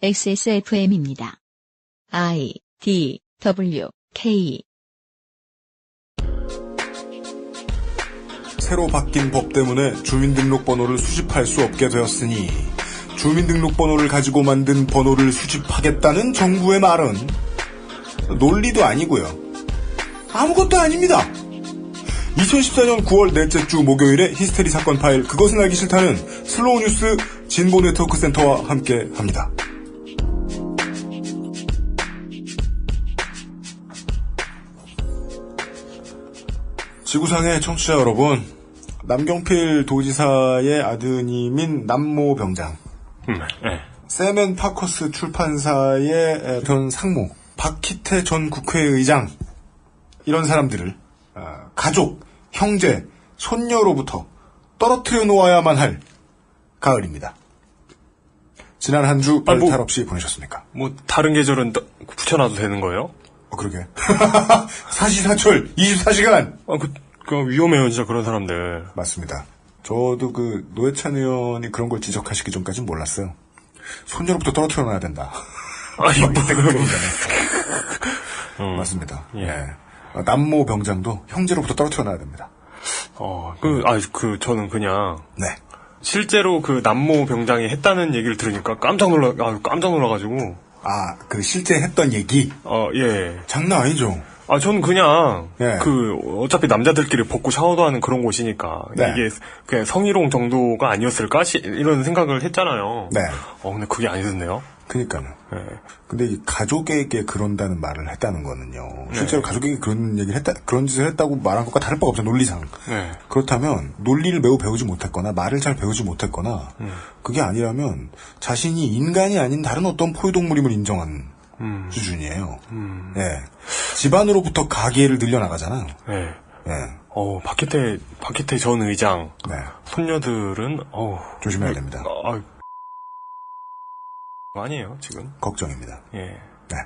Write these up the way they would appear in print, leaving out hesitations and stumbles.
XSFM입니다. I, D, W, K. 새로 바뀐 법 때문에 주민등록번호를 수집할 수 없게 되었으니 주민등록번호를 가지고 만든 번호를 수집하겠다는 정부의 말은 논리도 아니고요. 아무것도 아닙니다. 2014년 9월 넷째 주 목요일에 히스테리 사건 파일 그것은 알기 싫다는 슬로우 뉴스 진보 네트워크 센터와 함께 합니다. 지구상의 청취자 여러분, 남경필 도지사의 아드님인 남모 병장, 세멘 파커스 출판사의 전 상무, 박희태 전 국회의장, 이런 사람들을 가족, 형제, 손녀로부터 떨어뜨려 놓아야만 할 가을입니다. 지난 한 주 별탈 없이 보내셨습니까? 다른 계절은 붙여놔도 되는 거예요? 그러게. 사시사철 24시간. 그 위험해요, 진짜 그런 사람들. 맞습니다. 저도 노회찬 의원이 그런 걸 지적하시기 전까지는 몰랐어요. 손녀로부터 떨어뜨려 놔야 된다. 맞습니다. 예. 남모 병장도 형제로부터 떨어뜨려 놔야 됩니다. 저는 그냥. 네. 실제로 그 남모 병장이 했다는 얘기를 들으니까 깜짝 놀라가지고. 실제 했던 얘기? 예. 장난 아니죠? 저는 그냥, 예. 어차피 남자들끼리 벗고 샤워도 하는 그런 곳이니까. 네. 이게 그냥 성희롱 정도가 아니었을까? 이런 생각을 했잖아요. 네. 근데 그게 아니었네요. 그니까요. 네. 근데 이 가족에게 그런다는 말을 했다는 거는요. 실제로 가족에게 그런 얘기를 그런 짓을 했다고 말한 것과 다를 바가 없죠, 논리상. 네. 그렇다면, 논리를 매우 배우지 못했거나, 말을 잘 배우지 못했거나, 그게 아니라면, 자신이 인간이 아닌 다른 어떤 포유동물임을 인정한 수준이에요. 예. 집안으로부터 가계를 늘려나가잖아요. 네. 예. 박희태 전 의장. 네. 손녀들은, 조심해야 됩니다. 아니에요, 지금. 걱정입니다. 예. 네.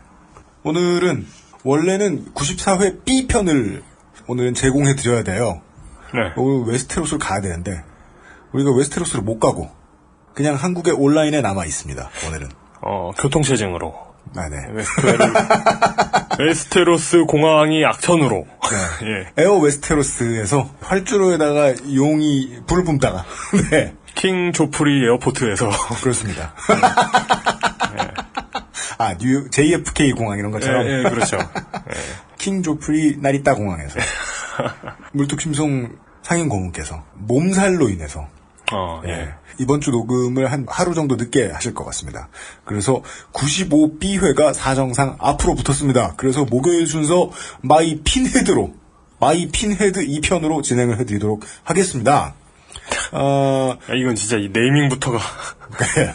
오늘은, 원래는 94회 B편을 오늘은 제공해 드려야 돼요. 네. 오늘 웨스테로스를 가야 되는데, 우리가 웨스테로스를 못 가고, 그냥 한국의 온라인에 남아 있습니다, 오늘은. 교통체증으로. 네네. 웨스테로스 공항이 악천후로. 네. 예. 에어 웨스테로스에서 활주로에다가 용이 불을 뿜다가, 네. 킹 조프리 에어포트에서. 그렇습니다. 뉴욕, JFK 공항 이런 것처럼. 예, 그렇죠. 킹 조프리 나리타 공항에서. 물뚝심송 상임 고문께서 몸살로 인해서. 예. 이번 주 녹음을 하루 정도 늦게 하실 것 같습니다. 그래서 95B회가 사정상 앞으로 붙었습니다. 그래서 목요일 순서 마이 핀헤드 2편으로 진행을 해드리도록 하겠습니다. 이건 진짜 이 네이밍부터가.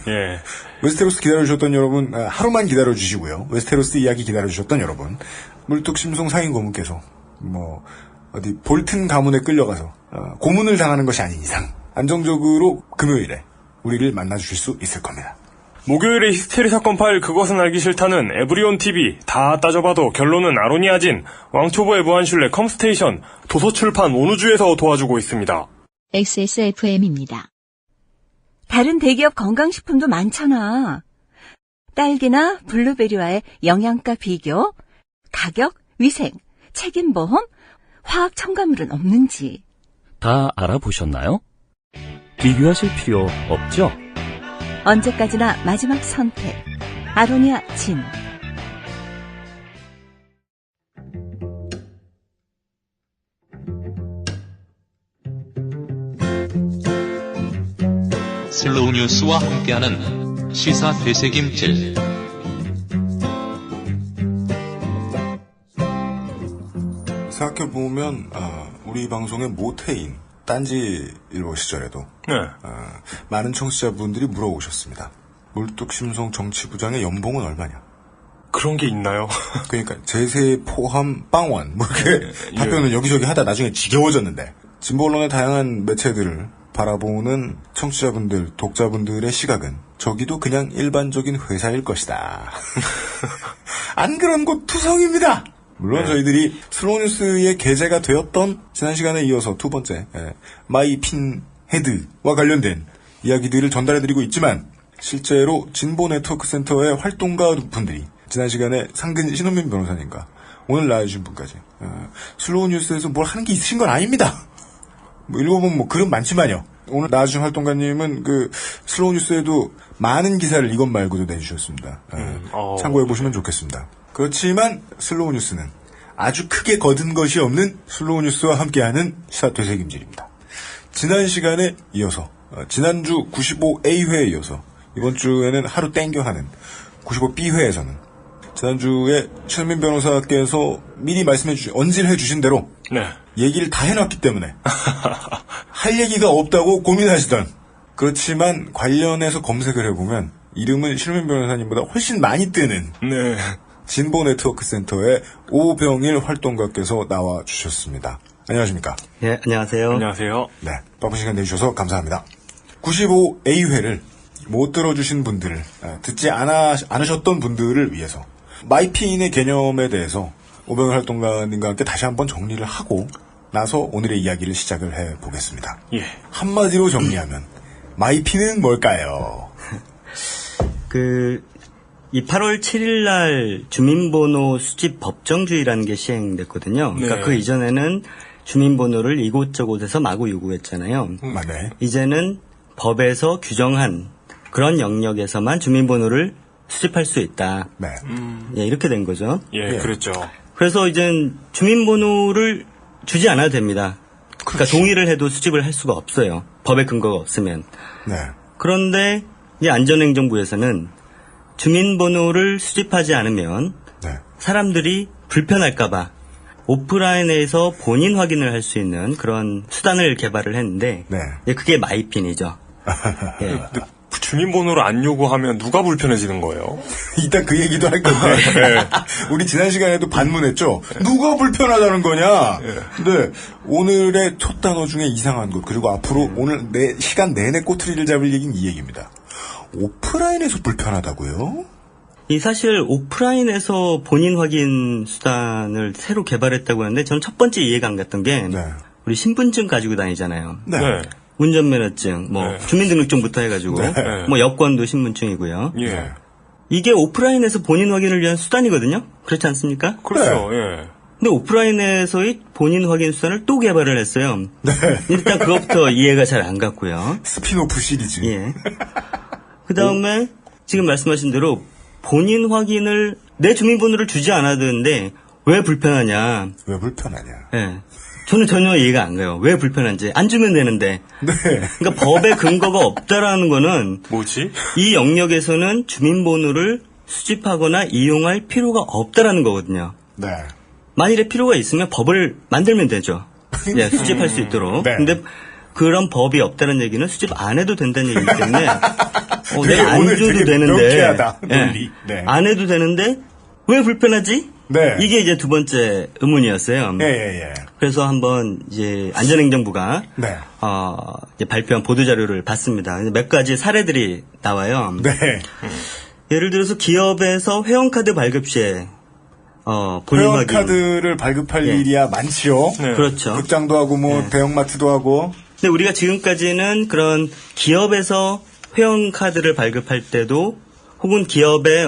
예. 웨스테로스 기다려주셨던 여러분, 하루만 기다려주시고요. 웨스테로스 이야기 기다려주셨던 여러분, 물뚝심송 상임 고문께서, 어디, 볼튼 가문에 끌려가서, 고문을 당하는 것이 아닌 이상, 안정적으로 금요일에 우리를 만나주실 수 있을 겁니다. 목요일의 히스테리 사건 파일 그것은 알기 싫다는 에브리온 TV 다 따져봐도 결론은 아로니아진 왕초보의 무한신뢰 컴스테이션 도서출판 온우주에서 도와주고 있습니다. XSFM입니다. 다른 대기업 건강식품도 많잖아. 딸기나 블루베리와의 영양가 비교, 가격, 위생, 책임보험, 화학 첨가물은 없는지. 다 알아보셨나요? 비교하실 필요 없죠? 언제까지나 마지막 선택. 아로니아 진. 슬로우 뉴스와 함께하는 시사 되새김질. 생각해보면, 우리 방송의 모태인, 딴지일보 시절에도, 많은 청취자분들이 물어오셨습니다. 물뚝심송 정치부장의 연봉은 얼마냐? 그런 게 있나요? 그러니까, 제세 포함 빵원, 이렇게 답변을 여기저기 하다 나중에 지겨워졌는데, 진보 언론의 다양한 매체들을 바라보는 청취자분들, 독자분들의 시각은 저기도 그냥 일반적인 회사일 것이다. 안 그런 곳 투성입니다. 물론 저희들이 슬로우 뉴스의 게재가 되었던 지난 시간에 이어서 두 번째 마이 핀 헤드와 관련된 이야기들을 전달해드리고 있지만 실제로 진보 네트워크 센터의 활동가 분들이 지난 시간에 상근 신원민 변호사님과 오늘 나와주신 분까지 슬로우 뉴스에서 뭘 하는 게 있으신 건 아닙니다. 뭐 읽어보면 뭐 글은 많지만요. 오늘 나와주신 활동가님은 그 슬로우 뉴스에도 많은 기사를 이것 말고도 내주셨습니다. 참고해보시면 좋겠습니다. 그렇지만 슬로우 뉴스는 아주 크게 거둔 것이 없는 슬로우 뉴스와 함께하는 시사 되새김질입니다. 지난 시간에 이어서 지난주 95A회에 이어서 이번 주에는 하루 땡겨 하는 95B회에서는 지난주에 최민 변호사께서 미리 언질해 주신 대로 네. 얘기를 다 해놨기 때문에 할 얘기가 없다고 고민하시던 그렇지만 관련해서 검색을 해보면 이름은 최민 변호사님보다 훨씬 많이 뜨는 네. 진보 네트워크 센터의 오병일 활동가께서 나와주셨습니다. 안녕하십니까? 네, 안녕하세요. 안녕하세요. 네, 바쁜 시간 내주셔서 감사합니다. 95A회를 못 들어주신 분들을, 듣지 않으셨던 분들을 위해서 마이핀의 개념에 대해서 오병일 활동가님과 함께 다시 한번 정리를 하고 나서 오늘의 이야기를 시작을 해보겠습니다. 예. 한마디로 정리하면 마이핀은 뭘까요? 이 8월 7일 날 주민번호 수집 법정주의라는 게 시행됐거든요. 그러니까 네. 그 이전에는 주민번호를 이곳저곳에서 마구 요구했잖아요. 네. 이제는 법에서 규정한 그런 영역에서만 주민번호를 수집할 수 있다. 네. 예, 이렇게 된 거죠. 예, 그랬죠. 그래서 이젠 주민번호를 주지 않아도 됩니다. 그러니까 동의를 해도 수집을 할 수가 없어요. 법에 근거가 없으면. 네. 그런데 이제 안전행정부에서는 주민번호를 수집하지 않으면 네. 사람들이 불편할까봐 오프라인에서 본인 확인을 할 수 있는 그런 수단을 개발을 했는데 네. 예, 그게 마이핀이죠. 예. 주민번호를 안 요구하면 누가 불편해지는 거예요? 이따 그 얘기도 할 건데 우리 지난 시간에도 반문했죠. 누가 불편하다는 거냐. 근데 오늘의 첫 단어 중에 이상한 것 그리고 앞으로 오늘 시간 내내 꼬투리를 잡을 얘기는 이 얘기입니다. 오프라인에서 불편하다고요? 이 사실 오프라인에서 본인 확인 수단을 새로 개발했다고 하는데 저는 첫 번째 이해가 안 갔던 게 네. 우리 신분증 가지고 다니잖아요. 네. 네. 운전면허증, 뭐 주민등록증부터 해가지고 뭐 여권도 신분증이고요. 예. 이게 오프라인에서 본인 확인을 위한 수단이거든요. 그렇지 않습니까? 그렇죠. 예. 근데 오프라인에서의 본인 확인 수단을 또 개발을 했어요. 네. 일단 그것부터 이해가 잘 안 갔고요. 스피노프 시리즈. 예. 그 다음에 지금 말씀하신 대로 본인 확인을 내 주민번호를 주지 않아도 되는데 왜 불편하냐. 왜 불편하냐. 예. 저는 전혀 이해가 안 가요. 왜 불편한지. 안 주면 되는데. 네. 그러니까 법에 근거가 없다라는 거는 뭐지? 이 영역에서는 주민번호를 수집하거나 이용할 필요가 없다라는 거거든요. 네. 만일에 필요가 있으면 법을 만들면 되죠. 예, 수집할 수 있도록. 네. 근데 그런 법이 없다는 얘기는 수집 안 해도 된다는 얘기이기 때문에 내가 안 오늘 줘도 되게 되는데 명쾌하다, 예, 논리. 네. 안 해도 되는데 왜 불편하지? 네. 이게 이제 두 번째 의문이었어요. 예. 그래서 한번 이제 안전행정부가 네. 이제 발표한 보도자료를 봤습니다. 몇 가지 사례들이 나와요. 네. 예를 들어서 기업에서 회원카드 발급 시에 본인 확인. 회원카드를 발급할 예. 일이야 많지요. 네. 그렇죠. 극장도 하고 뭐 대형마트도 하고. 근데 우리가 지금까지는 그런 기업에서 회원카드를 발급할 때도 혹은 기업에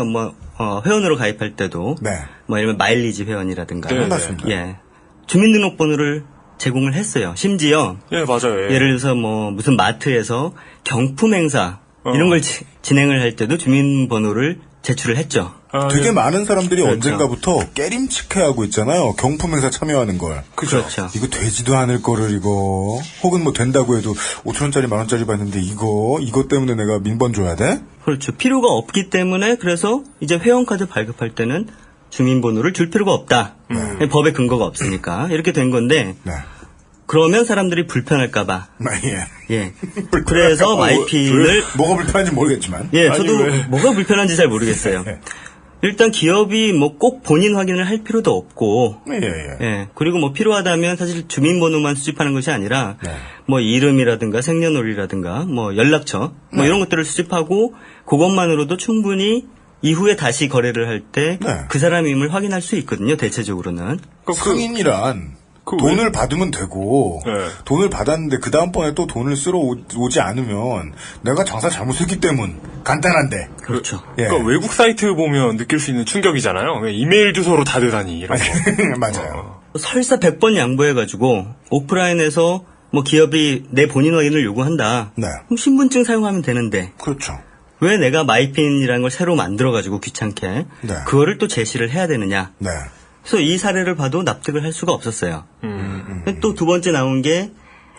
회원으로 가입할 때도 네. 뭐 예를 들면 마일리지 회원이라든가 네, 맞습니다. 예. 주민등록번호를 제공을 했어요. 심지어 예, 맞아요. 예. 예를 들어서 뭐 무슨 마트에서 경품 행사 이런 걸 진행을 할 때도 주민번호를 제출을 했죠. 되게 예. 많은 사람들이 그렇죠. 언젠가부터 깨림칙해하고 있잖아요. 경품 행사 참여하는 걸. 그렇죠. 이거 되지도 않을 거를 이거. 혹은 뭐 된다고 해도 5,000원짜리 10,000원짜리 받는데 이거 때문에 내가 민번 줘야 돼? 그렇죠. 필요가 없기 때문에 그래서 이제 회원카드 발급할 때는 주민번호를 줄 필요가 없다. 법에 근거가 없으니까 이렇게 된 건데 네. 그러면 사람들이 불편할까봐. 예. 예. 그래서 마이핀을 뭐가 불편한지 모르겠지만. 예, 저도 왜? 뭐가 불편한지 잘 모르겠어요. 네. 일단 기업이 뭐 꼭 본인 확인을 할 필요도 없고, 예. 예, 그리고 뭐 필요하다면 사실 주민번호만 수집하는 것이 아니라, 네. 뭐 이름이라든가 생년월일이라든가, 뭐 연락처, 뭐 이런 것들을 수집하고, 그것만으로도 충분히 이후에 다시 거래를 할 때 그 네. 사람임을 확인할 수 있거든요, 대체적으로는. 상인이란 돈을 받으면 되고 네. 돈을 받았는데 그 다음번에 또 돈을 쓰러 오지 않으면 내가 장사 잘못했기 때문 간단한데. 그렇죠. 예. 그러니까 외국 사이트 보면 느낄 수 있는 충격이잖아요. 이메일 주소로 다들 다니 이런 거. 맞아요. 설사 100번 양보해가지고 오프라인에서 뭐 기업이 내 본인 확인을 요구한다. 네. 그럼 신분증 사용하면 되는데 그렇죠. 왜 내가 마이핀이라는 걸 새로 만들어가지고 귀찮게 네. 그거를 또 제시를 해야 되느냐. 네. 그래서 이 사례를 봐도 납득을 할 수가 없었어요. 또 두 번째 나온 게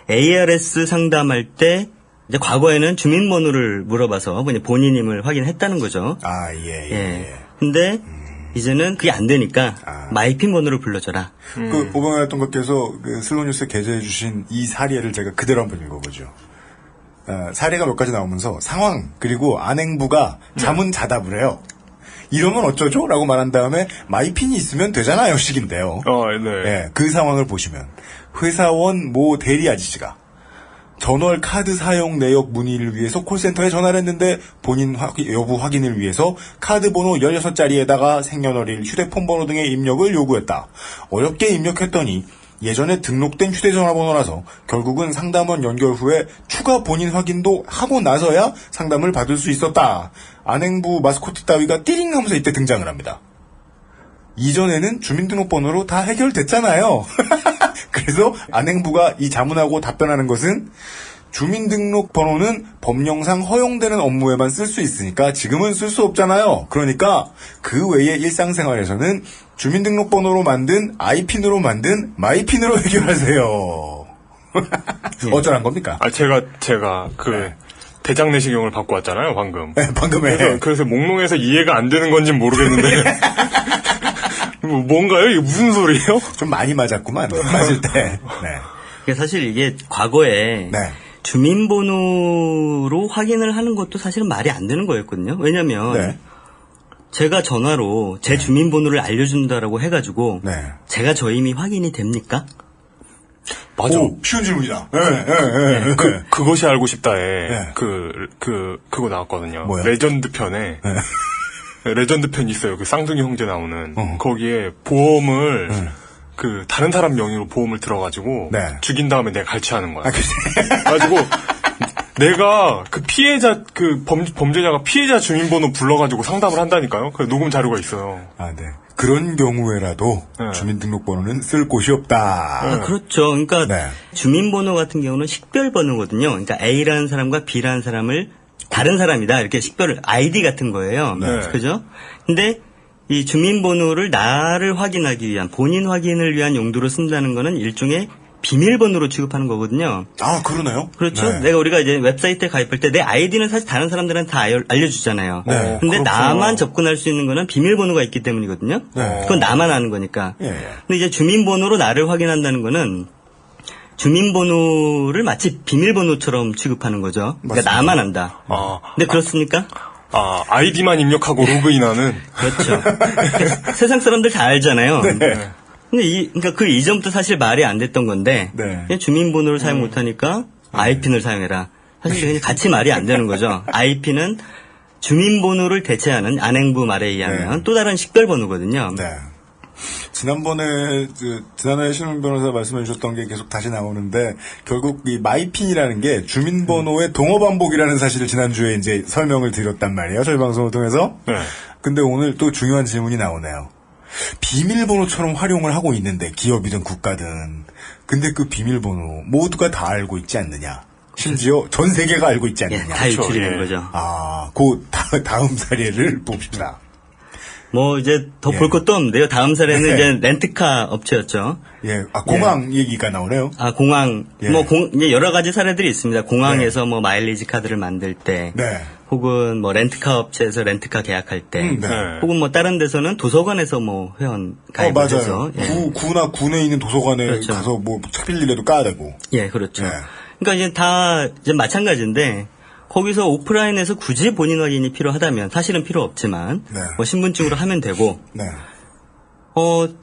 ARS 상담할 때 이제 과거에는 주민번호를 물어봐서 그냥 본인임을 확인했다는 거죠. 아, 예. 예. 근데 이제는 그게 안 되니까 마이핀 번호를 불러줘라. 그 오바마 대통령께서 그 슬로우뉴스에 게재해주신 이 사례를 제가 그대로 한번 읽어보죠. 사례가 몇 가지 나오면서 상황 그리고 안행부가 자문자답을 해요. 이러면 어쩌죠? 라고 말한 다음에 마이핀이 있으면 되잖아요 식인데요. 네. 예, 그 상황을 보시면 회사원 모 대리 아저씨가 전월 카드 사용 내역 문의를 위해서 콜센터에 전화를 했는데 본인 여부 확인을 위해서 카드 번호 16자리에다가 생년월일, 휴대폰 번호 등의 입력을 요구했다. 어렵게 입력했더니 예전에 등록된 휴대전화번호라서 결국은 상담원 연결 후에 추가 본인 확인도 하고 나서야 상담을 받을 수 있었다. 안행부 마스코트 따위가 띠링 하면서 이때 등장을 합니다. 이전에는 주민등록번호로 다 해결됐잖아요. 그래서 안행부가 이 자문하고 답변하는 것은 주민등록번호는 법령상 허용되는 업무에만 쓸 수 있으니까 지금은 쓸 수 없잖아요. 그러니까 그 외의 일상생활에서는 주민등록번호로 만든 아이핀으로 만든 마이핀으로 해결하세요. 어쩌란 겁니까? 제가 그 네. 대장 내시경을 받고 왔잖아요, 방금. 네, 방금에. 그래서 목롱에서 이해가 안 되는 건진 모르겠는데. 뭔가요? 이게 무슨 소리예요? 좀 많이 맞았구만. 맞을 때. 네. 사실 이게 과거에 네. 주민번호로 확인을 하는 것도 사실은 말이 안 되는 거였거든요. 왜냐면 네. 제가 전화로 제 주민번호를 알려준다라고 해가지고 네. 제가 저 이미 확인이 됩니까? 맞아. 오, 쉬운 질문이다. 네. 그것이 알고 싶다에 네. 그거 나왔거든요. 뭐요? 레전드 편에. 레전드 편 있어요. 그 쌍둥이 형제 나오는. 거기에 보험을 그 다른 사람 명의로 보험을 들어가지고 네. 죽인 다음에 내가 갈취하는 거야. 아, 그래. 가지고 내가 그 피해자 그 범죄자가 피해자 주민번호 불러가지고 상담을 한다니까요. 그 녹음 자료가 있어요. 아, 네. 그런 경우에라도 네. 주민등록번호는 쓸 곳이 없다. 그렇죠. 그러니까 네. 주민번호 같은 경우는 식별번호거든요. 그러니까 A라는 사람과 B라는 사람을 다른 사람이다 이렇게 식별을 아이디 같은 거예요. 네. 그죠? 근데 이 주민번호를 나를 확인하기 위한 본인 확인을 위한 용도로 쓴다는 거는 일종의 비밀번호로 취급하는 거거든요. 아, 그러네요. 그렇죠. 네. 우리가 이제 웹사이트에 가입할 때 내 아이디는 사실 다른 사람들한테 다 알려주잖아요. 네. 근데 그렇구나. 나만 접근할 수 있는 거는 비밀번호가 있기 때문이거든요. 네. 그건 나만 아는 거니까. 예. 근데 이제 주민번호로 나를 확인한다는 거는 주민번호를 마치 비밀번호처럼 취급하는 거죠. 그러니까 맞습니다. 나만 안다. 근데 그렇습니까? 아이디만 입력하고 로그인하는. 그렇죠. 세상 사람들 다 알잖아요. 네. 근데 그러니까 그 이전부터 사실 말이 안 됐던 건데 네. 그냥 주민번호를 사용 못하니까 아이핀을 사용해라. 사실 그냥 같이 말이 안 되는 거죠. 아이핀은 주민번호를 대체하는 안행부 말에 의하면 네. 또 다른 식별번호거든요. 네. 지난번에 신원 변호사 말씀해 주셨던 게 계속 다시 나오는데, 결국 이 마이핀이라는 게 주민번호의 동어 반복이라는 사실을 지난주에 이제 설명을 드렸단 말이에요. 저희 방송을 통해서. 네. 근데 오늘 또 중요한 질문이 나오네요. 비밀번호처럼 활용을 하고 있는데, 기업이든 국가든. 근데 그 비밀번호 모두가 다 알고 있지 않느냐. 심지어 전 세계가 알고 있지 예, 않느냐. 다 유출이 된 예. 거죠. 그 다음 사례를 봅시다. 뭐 이제 더 볼 예. 것도 없는데요. 다음 사례는 네. 이제 렌트카 업체였죠. 예, 공항 얘기가 나오네요. 공항 예. 이제 여러 가지 사례들이 있습니다. 공항에서 뭐 마일리지 카드를 만들 때, 네. 혹은 뭐 렌트카 업체에서 렌트카 계약할 때, 네. 혹은 뭐 다른 데서는 도서관에서 뭐 회원 가입을 해서, 맞아요. 구나 군에 있는 도서관에 그렇죠. 가서 뭐 책 빌리려도 까야 되고. 예, 그렇죠. 네. 그러니까 이제 다 이제 마찬가지인데 거기서 오프라인에서 굳이 본인 확인이 필요하다면 사실은 필요 없지만 네. 뭐 신분증으로 하면 되고 네.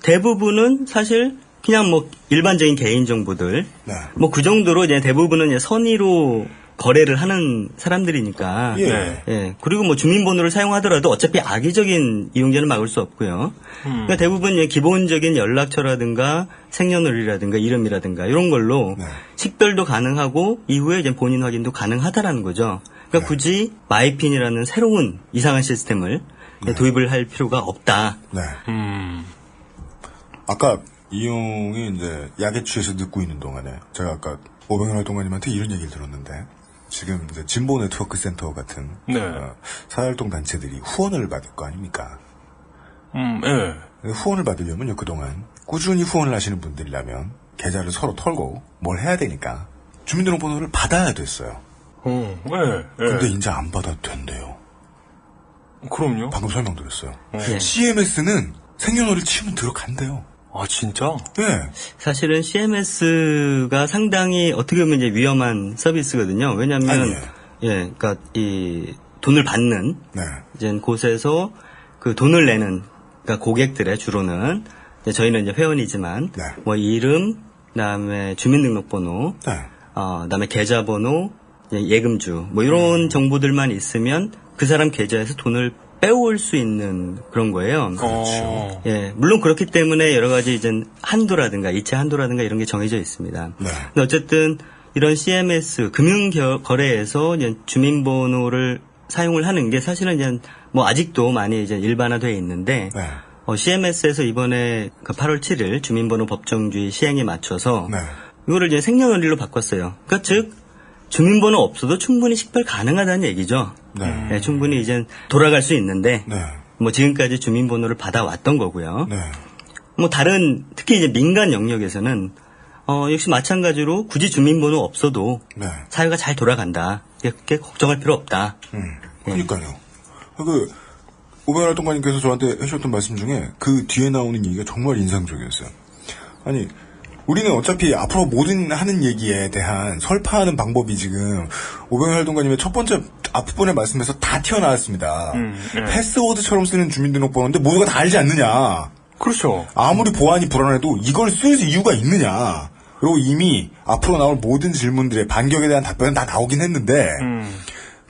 대부분은 사실 그냥 뭐 일반적인 개인 정보들 네. 뭐 그 정도로 이제 대부분은 이제 선의로 거래를 하는 사람들이니까. 예. 예. 그리고 뭐 주민번호를 사용하더라도 어차피 악의적인 이용자는 막을 수 없고요. 그러니까 대부분 기본적인 연락처라든가 생년월일이라든가 이름이라든가 이런 걸로 네. 식별도 가능하고 이후에 이제 본인 확인도 가능하다라는 거죠. 그러니까 굳이 마이핀이라는 새로운 이상한 시스템을 도입을 할 필요가 없다. 네. 아까 이용이 이제 약에 취해서 듣고 있는 동안에 제가 아까 오병현 활동가님한테 이런 얘기를 들었는데 지금 이제 진보 네트워크 센터 같은 네. 사회활동 단체들이 후원을 받을 거 아닙니까? 예. 후원을 받으려면요 그동안 꾸준히 후원을 하시는 분들이라면 계좌를 서로 털고 뭘 해야 되니까 주민등록번호를 받아야 됐어요. 예. 근데 이제 안 받아도 된대요. 그럼요. 방금 설명드렸어요. 예. CMS는 생년월일 치면 들어간대요. 아, 진짜? 예. 사실은 CMS가 상당히 어떻게 보면 이제 위험한 서비스거든요. 왜냐하면 아니에요. 예, 그러니까 이 돈을 받는 네. 이제 곳에서 그 돈을 내는 그러니까 고객들의 주로는 이제 저희는 이제 회원이지만 네. 뭐 이름, 그다음에 주민등록번호, 네. 그다음에 계좌번호, 예금주 뭐 이런 정보들만 있으면 그 사람 계좌에서 돈을 빼올 수 있는 그런 거예요. 그렇죠. 예, 물론 그렇기 때문에 여러 가지 이제 한도라든가 이체 한도라든가 이런 게 정해져 있습니다. 네. 근데 어쨌든 이런 CMS 금융 거래에서 이제 주민번호를 사용을 하는 게 사실은 이제 뭐 아직도 많이 이제 일반화되어 있는데 네. CMS에서 이번에 그 8월 7일 주민번호 법정주의 시행에 맞춰서 네. 이거를 이제 생년월일로 바꿨어요. 그러니까 즉 주민번호 없어도 충분히 식별 가능하다는 얘기죠. 네. 네, 충분히 이제 돌아갈 수 있는데 네. 뭐 지금까지 주민번호를 받아왔던 거고요. 네. 뭐 다른 특히 이제 민간 영역에서는 역시 마찬가지로 굳이 주민번호 없어도 네. 사회가 잘 돌아간다. 그렇게 걱정할 필요 없다. 그러니까요. 그 오병현 활동가님께서 저한테 해주셨던 말씀 중에 그 뒤에 나오는 얘기가 정말 인상적이었어요. 아니 우리는 어차피 앞으로 모든 하는 얘기에 대한 설파하는 방법이 지금 오병현 활동가님의 첫 번째 앞부분의 말씀에서 다 튀어나왔습니다. 네. 패스워드처럼 쓰는 주민등록번호인데 모두가 다 알지 않느냐. 그렇죠. 아무리 보안이 불안해도 이걸 쓸 이유가 있느냐. 그리고 이미 앞으로 나올 모든 질문들의 반격에 대한 답변은 다 나오긴 했는데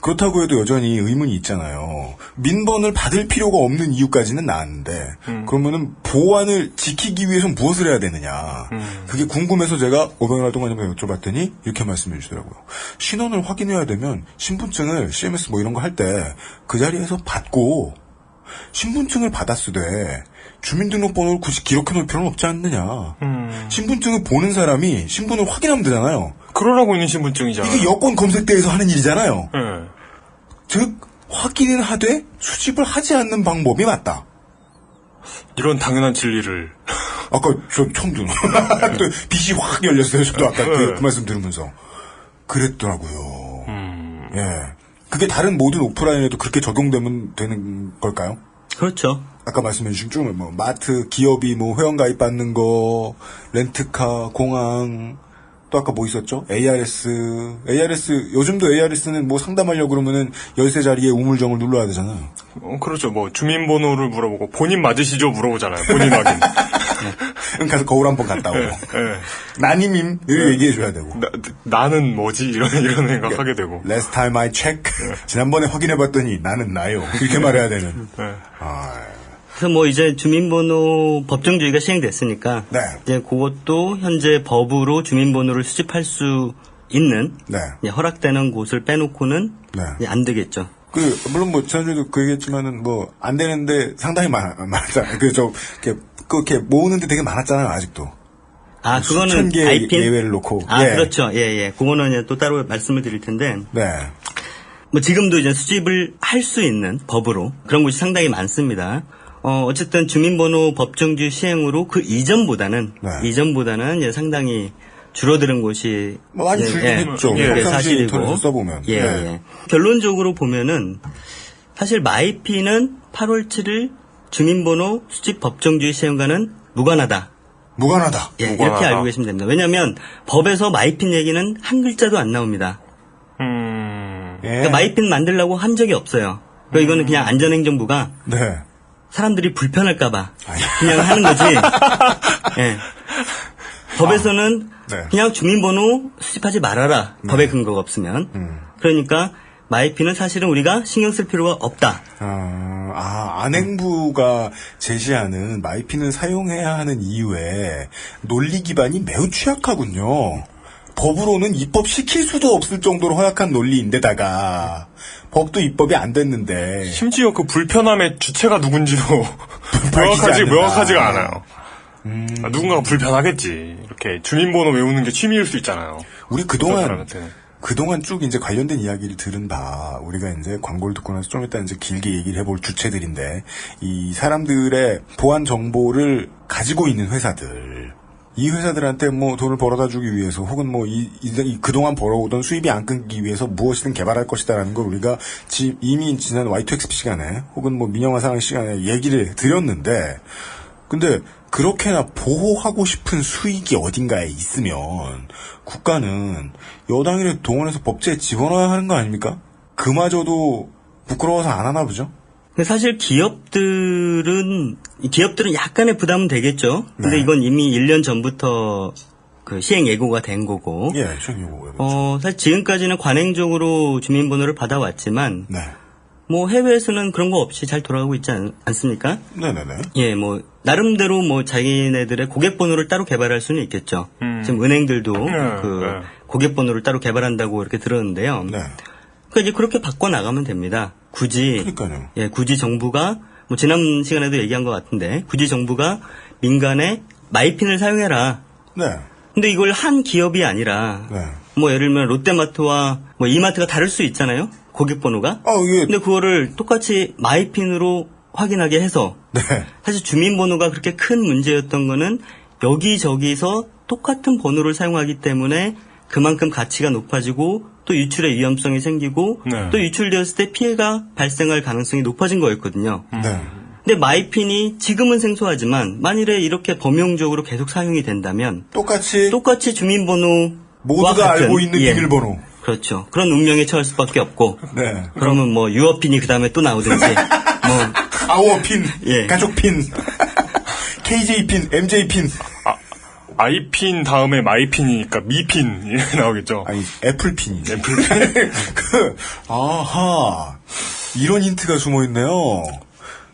그렇다고 해도 여전히 의문이 있잖아요. 민번을 받을 필요가 없는 이유까지는 나왔는데 그러면은 보안을 지키기 위해서 무엇을 해야 되느냐. 그게 궁금해서 제가 오병현 활동가님께 여쭤봤더니 이렇게 말씀해 주시더라고요. 신원을 확인해야 되면 신분증을 CMS 뭐 이런 거 할 때 그 자리에서 받고 신분증을 받았으되 주민등록번호를 굳이 기록해 놓을 필요는 없지 않느냐. 신분증을 보는 사람이 신분을 확인하면 되잖아요. 그러라고 있는 신분증이잖아요. 이게 여권 검색대에서 하는 일이잖아요. 네. 즉 확인은 하되 수집을 하지 않는 방법이 맞다. 이런 당연한 진리를. 아까 저 처음 듣는 또 빛이 확 열렸어요. 저도 아까 그 말씀 들으면서 그랬더라고요. 예, 그게 다른 모든 오프라인에도 그렇게 적용되면 되는 걸까요? 그렇죠. 아까 말씀해주신 좀 뭐 마트, 기업이 뭐 회원가입 받는 거, 렌트카, 공항. 또 아까 뭐 있었죠? ARS, 요즘도 ARS는 뭐 상담하려고 그러면은 열쇠 자리에 우물정을 눌러야 되잖아요. 그렇죠. 뭐, 주민번호를 물어보고, 본인 맞으시죠? 물어보잖아요. 본인 확인. 가서 거울 한번 갔다 오고. 네. 나님임, 이렇게 얘기해줘야 되고. 나는 뭐지? 이런 생각하게 되고. Last time I check. 지난번에 확인해봤더니 나는 나요. 이렇게 말해야 되는. 네. 그래서 뭐 이제 주민번호 법정주의가 시행됐으니까 네. 이제 그것도 현재 법으로 주민번호를 수집할 수 있는 네. 허락되는 곳을 빼놓고는 네. 이제 안 되겠죠. 물론 뭐, 지난주에도 그 얘기했지만은 뭐, 안 되는데 상당히 많았잖아요. 그렇게 모으는데 되게 많았잖아요, 아직도. 아, 그거는 수천 개의 아이핀? 예외를 놓고. 아, 예. 그렇죠. 예. 그거는 이제 또 따로 말씀을 드릴 텐데. 네. 뭐 지금도 이제 수집을 할 수 있는 법으로 그런 곳이 상당히 많습니다. 어쨌든 주민번호 법정주의 시행으로 그 이전보다는 이제 상당히 줄어드는 곳이 많이 줄긴 했죠. 그게 사실이고 인터넷을 써보면. 예. 결론적으로 보면은 사실 마이피는 8월 7일 주민번호 수집 법정주의 시행과는 무관하다. 무관하다. 예, 이렇게 알고 계시면 됩니다. 왜냐하면 법에서 마이핀 얘기는 한 글자도 안 나옵니다. 예. 그러니까 마이핀 만들려고 한 적이 없어요. 그러니까 이거는 그냥 안전행정부가 네. 사람들이 불편할까봐 그냥 하는 거지. 예. 법에서는 네. 그냥 주민번호 수집하지 말아라. 법에 근거가 없으면. 그러니까 마이피는 사실은 우리가 신경 쓸 필요가 없다. 안행부가 제시하는 마이피는 사용해야 하는 이유에 논리 기반이 매우 취약하군요. 법으로는 입법시킬 수도 없을 정도로 허약한 논리인데다가 법도 입법이 안 됐는데 심지어 그 불편함의 주체가 누군지도 밝히지 명확하지가 않는다. 않아요. 누군가가 불편하겠지. 이렇게 주민번호 외우는 게 취미일 수 있잖아요. 우리 어떤 사람한테는. 그동안 쭉 이제 관련된 이야기를 들은 바, 우리가 이제 광고를 듣고 나서 좀 이따 이제 길게 얘기를 해볼 주체들인데, 이 사람들의 보안 정보를 가지고 있는 회사들, 이 회사들한테 뭐 돈을 벌어다 주기 위해서, 혹은 뭐 그동안 벌어오던 수입이 안 끊기 위해서 무엇이든 개발할 것이다라는 걸 우리가 이미 지난 Y2XP 시간에, 혹은 뭐 민영화 상황 시간에 얘기를 드렸는데, 근데 그렇게나 보호하고 싶은 수익이 어딘가에 있으면 국가는 여당이를 동원해서 법제에 집어넣어야 하는 거 아닙니까? 그마저도 부끄러워서 안 하나 보죠? 사실 기업들은 약간의 부담은 되겠죠. 근데 네. 이건 이미 1년 전부터 그 시행 예고가 된 거고. 예, 저기요. 사실 지금까지는 관행적으로 주민번호를 받아왔지만 네. 뭐 해외에서는 그런 거 없이 잘 돌아가고 있지 않습니까? 네네네. 예, 뭐 나름대로 뭐 자기네들의 고객번호를 따로 개발할 수는 있겠죠. 지금 은행들도 고객번호를 따로 개발한다고 이렇게 들었는데요. 네. 그러니까 이제 그렇게 바꿔 나가면 됩니다. 그러니까요. 굳이 정부가 뭐 지난 시간에도 얘기한 것 같은데 굳이 정부가 민간에 마이핀을 사용해라. 네. 근데 이걸 한 기업이 아니라 네. 뭐 예를 들면 롯데마트와 뭐 이마트가 다를 수 있잖아요. 고객번호가. 예. 근데 그거를 똑같이 마이핀으로 확인하게 해서 네. 사실 주민번호가 그렇게 큰 문제였던 거는 여기저기서 똑같은 번호를 사용하기 때문에 그만큼 가치가 높아지고 또 유출의 위험성이 생기고 네. 또 유출되었을 때 피해가 발생할 가능성이 높아진 거였거든요. 네. 근데 마이핀이 지금은 생소하지만 만일에 이렇게 범용적으로 계속 사용이 된다면 똑같이 주민번호와 모두가 같은, 알고 있는 비밀번호. 그렇죠. 그런 운명에 처할 수밖에 없고. 네. 그러면 뭐 유어핀이 그 다음에 또 나오든지 뭐 아워핀, 예. 가족핀, KJ핀, MJ핀. 아이핀 다음에 마이핀이니까 미핀 이렇게 나오겠죠. 아니, 애플핀이지. 애플핀. 아하. 이런 힌트가 숨어 있네요.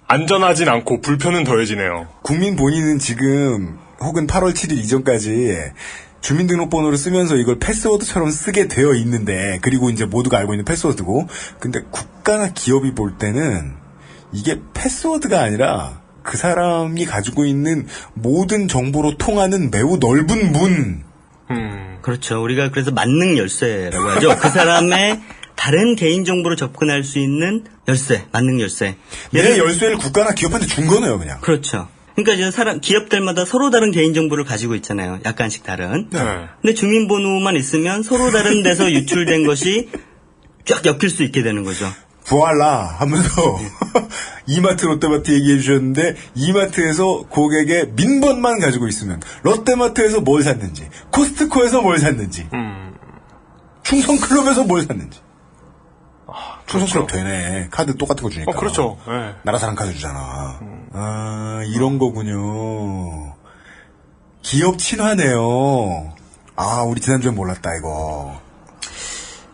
안전하진 않고 불편은 더해지네요. 국민 본인은 지금 혹은 8월 7일 이전까지 주민등록번호를 쓰면서 이걸 패스워드처럼 쓰게 되어 있는데, 그리고 이제 모두가 알고 있는 패스워드고, 근데 국가나 기업이 볼 때는 이게 패스워드가 아니라 그 사람이 가지고 있는 모든 정보로 통하는 매우 넓은 문. 그렇죠. 우리가 그래서 만능 열쇠라고 하죠. 그 사람의 다른 개인정보로 접근할 수 있는 열쇠, 만능 열쇠. 내 열쇠를 국가나 기업한테 준 거네요, 그냥. 그렇죠. 그러니까 이제 기업들마다 서로 다른 개인정보를 가지고 있잖아요. 약간씩 다른. 네. 근데 주민번호만 있으면 서로 다른 데서 유출된 것이 쫙 엮일 수 있게 되는 거죠. 부활라 하면서 이마트, 롯데마트 얘기해 주셨는데, 이마트에서 고객의 민번만 가지고 있으면 롯데마트에서 뭘 샀는지, 코스트코에서 뭘 샀는지, 충성클럽에서 뭘 샀는지. 충성클럽 그렇죠. 되네. 카드 똑같은 거 주니까. 그렇죠. 네. 나라사랑 카드 주잖아. 이런 거군요. 기업 친화네요. 우리 지난주에 몰랐다, 이거.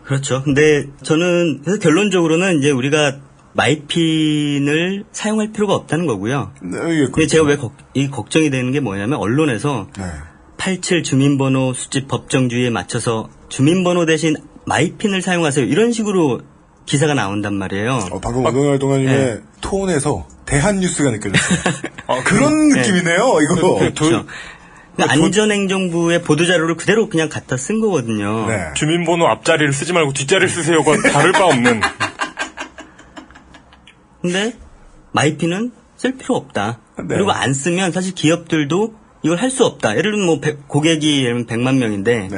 그렇죠. 근데 저는 그래서 결론적으로는 이제 우리가 마이핀을 사용할 필요가 없다는 거고요. 네, 근데 제가 왜 이 걱정이 되는 게 뭐냐면 언론에서 87 주민번호 수집 법정주의에 맞춰서 주민번호 대신 마이핀을 사용하세요. 이런 식으로 기사가 나온단 말이에요. 방금 오늘 동안님의 톤에서 대한뉴스가 느껴졌어요. 그런 느낌이네요, 이거. 그렇죠. 그러니까 안전행정부의 보도자료를 그대로 그냥 갖다 쓴 거거든요. 네. 주민번호 앞자리를 쓰지 말고 뒷자리를 쓰세요가 다를 바 없는. 근데 마이핀은 쓸 필요 없다. 네. 그리고 안 쓰면 사실 기업들도 이걸 할 수 없다. 예를 들면 뭐 고객이 100만 명인데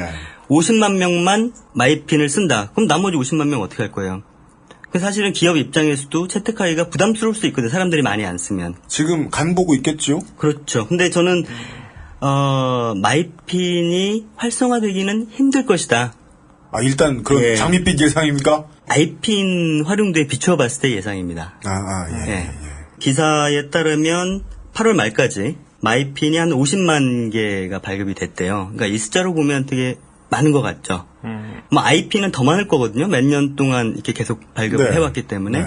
50만 명만 마이핀을 쓴다. 그럼 나머지 50만 명 어떻게 할 거예요? 사실은 기업 입장에서도 채택하기가 부담스러울 수 있거든요. 사람들이 많이 안 쓰면. 지금 간 보고 있겠죠? 그렇죠. 근데 저는 마이핀이 활성화되기는 힘들 것이다. 일단 그런 장밋빛 예상입니까? 아이핀 활용도에 비춰봤을 때 예상입니다. 예. 기사에 따르면 8월 말까지 마이핀이 한 50만 개가 발급이 됐대요. 그러니까 이 숫자로 보면 되게 많은 것 같죠. 뭐 IP는 더 많을 거거든요. 몇 년 동안 이렇게 계속 발급을 네. 해왔기 때문에. 네.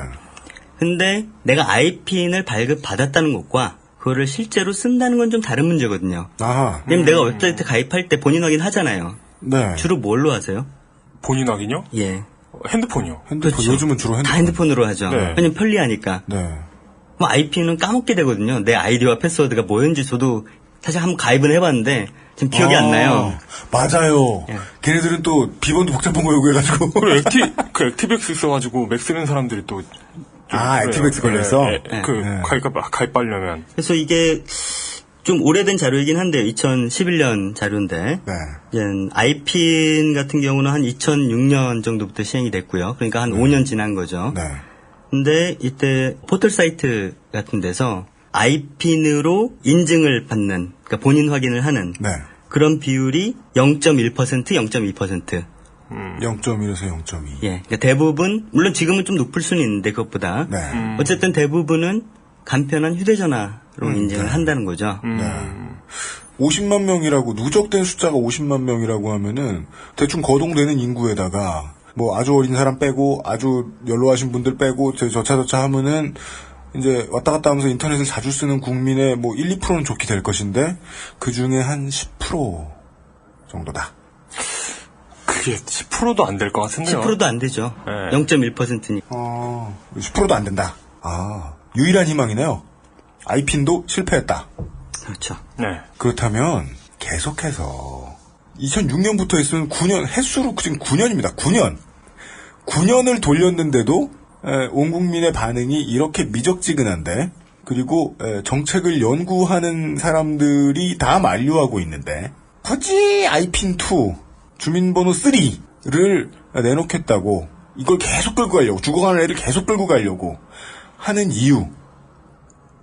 근데 내가 IPN을 발급받았다는 것과 그거를 실제로 쓴다는 건 좀 다른 문제거든요. 아하. 왜냐면 내가 웹사이트 가입할 때 본인 확인 하잖아요. 네. 주로 뭘로 하세요? 본인 확인요? 예. 핸드폰이요. 핸드폰. 그렇죠. 요즘은 주로 다 핸드폰. 핸드폰으로 하죠. 네. 왜냐면 편리하니까. 네. 뭐 IP는 까먹게 되거든요. 내 아이디와 패스워드가 뭐였는지 저도 사실 한번 가입은 해봤는데 지금 기억이 안 나요. 맞아요. 예. 걔네들은 또 비번도 복잡한 거 요구해가지고. 그 액티백스 써가지고 맥 쓰는 사람들이 또. 아, 액티백스 걸려있어? 그, 가입하려면. 그래서 이게 좀 오래된 자료이긴 한데요. 2011년 자료인데. 네. 이제 IPN 같은 경우는 한 2006년 정도부터 시행이 됐고요. 그러니까 한 5년 지난 거죠. 네. 근데 이때 포털 사이트 같은 데서 IPN으로 인증을 받는, 그러니까 본인 확인을 하는 네. 그런 비율이 0.1%, 0.2%. 0.1에서 0.2. 예. 그러니까 대부분, 물론 지금은 좀 높을 수는 있는데 그것보다. 네. 어쨌든 대부분은 간편한 휴대전화로 인증을 한다는 거죠. 50만 명이라고, 누적된 숫자가 50만 명이라고 하면은, 대충 거동되는 인구에다가, 뭐, 아주 어린 사람 빼고, 아주 연로하신 분들 빼고, 저차 하면은, 이제 왔다 갔다 하면서 인터넷을 자주 쓰는 국민의 뭐 1, 2%는 좋게 될 것인데, 그 중에 한 10% 정도다. 그게 10%도 안 될 것 같은데요. 10%도 안 되죠. 네. 0.1%니까. 10%도 안 된다. 아, 유일한 희망이네요. 아이핀도 실패했다. 그렇죠. 네. 그렇다면 계속해서 2006년부터 했으면 9년, 횟수로 지금 9년입니다. 9년. 9년을 돌렸는데도 온 국민의 반응이 이렇게 미적지근한데, 그리고 정책을 연구하는 사람들이 다 만류하고 있는데, 굳이 아이핀2, 주민번호 3를 내놓겠다고, 이걸 계속 끌고 가려고, 죽어가는 애를 계속 끌고 가려고 하는 이유,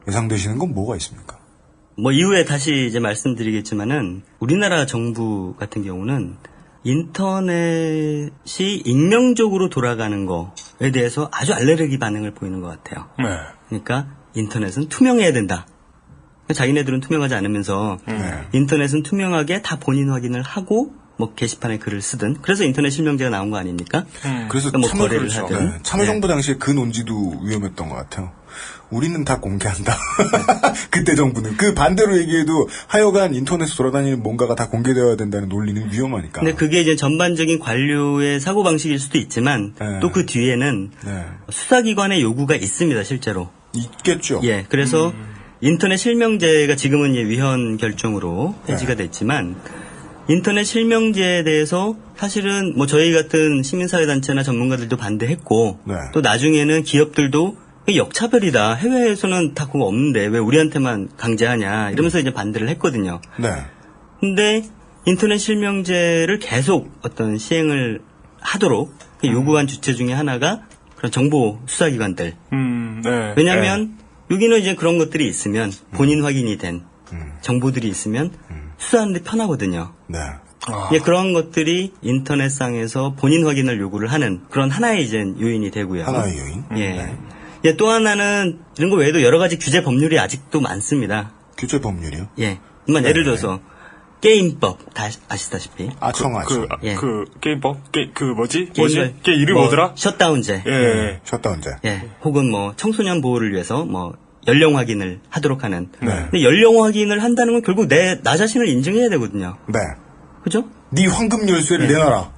예상되시는 건 뭐가 있습니까? 뭐 이후에 다시 이제 말씀드리겠지만은 우리나라 정부 같은 경우는 인터넷이 익명적으로 돌아가는 거에 대해서 아주 알레르기 반응을 보이는 것 같아요. 네. 그러니까 인터넷은 투명해야 된다. 자기네들은 투명하지 않으면서 인터넷은 투명하게 다 본인 확인을 하고 뭐 게시판에 글을 쓰든, 그래서 인터넷 실명제가 나온 거 아닙니까? 그래서 그러니까 뭐 참여, 거래를 그렇죠. 하든. 네. 참여정부 당시에 그 논지도 위험했던 것 같아요. 우리는 다 공개한다. 그때 정부는. 그 반대로 얘기해도 하여간 인터넷에 돌아다니는 뭔가가 다 공개되어야 된다는 논리는 위험하니까. 근데 그게 이제 전반적인 관료의 사고방식일 수도 있지만 네. 또 그 뒤에는 네. 수사기관의 요구가 있습니다, 실제로. 있겠죠. 예, 그래서 인터넷 실명제가 지금은 이제 위헌 결정으로 폐지가 됐지만, 인터넷 실명제에 대해서 사실은 뭐 저희 같은 시민사회단체나 전문가들도 반대했고, 네. 또 나중에는 기업들도 이게 역차별이다. 해외에서는 다 그거 없는데 왜 우리한테만 강제하냐. 이러면서 이제 반대를 했거든요. 네. 근데 인터넷 실명제를 계속 어떤 시행을 하도록 요구한 주체 중에 하나가 그런 정보 수사기관들. 네. 왜냐하면 여기는 이제 그런 것들이 있으면 본인 확인이 된 정보들이 있으면 수사하는데 편하거든요. 네. 예, 그런 것들이 인터넷상에서 본인 확인을 요구를 하는 그런 하나의 이제 요인이 되고요. 하나의 요인. 예. 네. 예, 또 하나는 이런 거 외에도 여러 가지 규제 법률이 아직도 많습니다. 규제 법률이요? 예. 예를 들어서 게임법 다 아시다시피. 아청아청. 예. 게임법? 뭐지? 게임을 게 이름이 뭐 뭐더라? 셧다운제. 예. 셧다운제. 예. 혹은 뭐 청소년 보호를 위해서 뭐 연령 확인을 하도록 하는. 네. 근데 연령 확인을 한다는 건 결국 나 자신을 인증해야 되거든요. 네. 그죠? 네 황금 열쇠를 내놔라.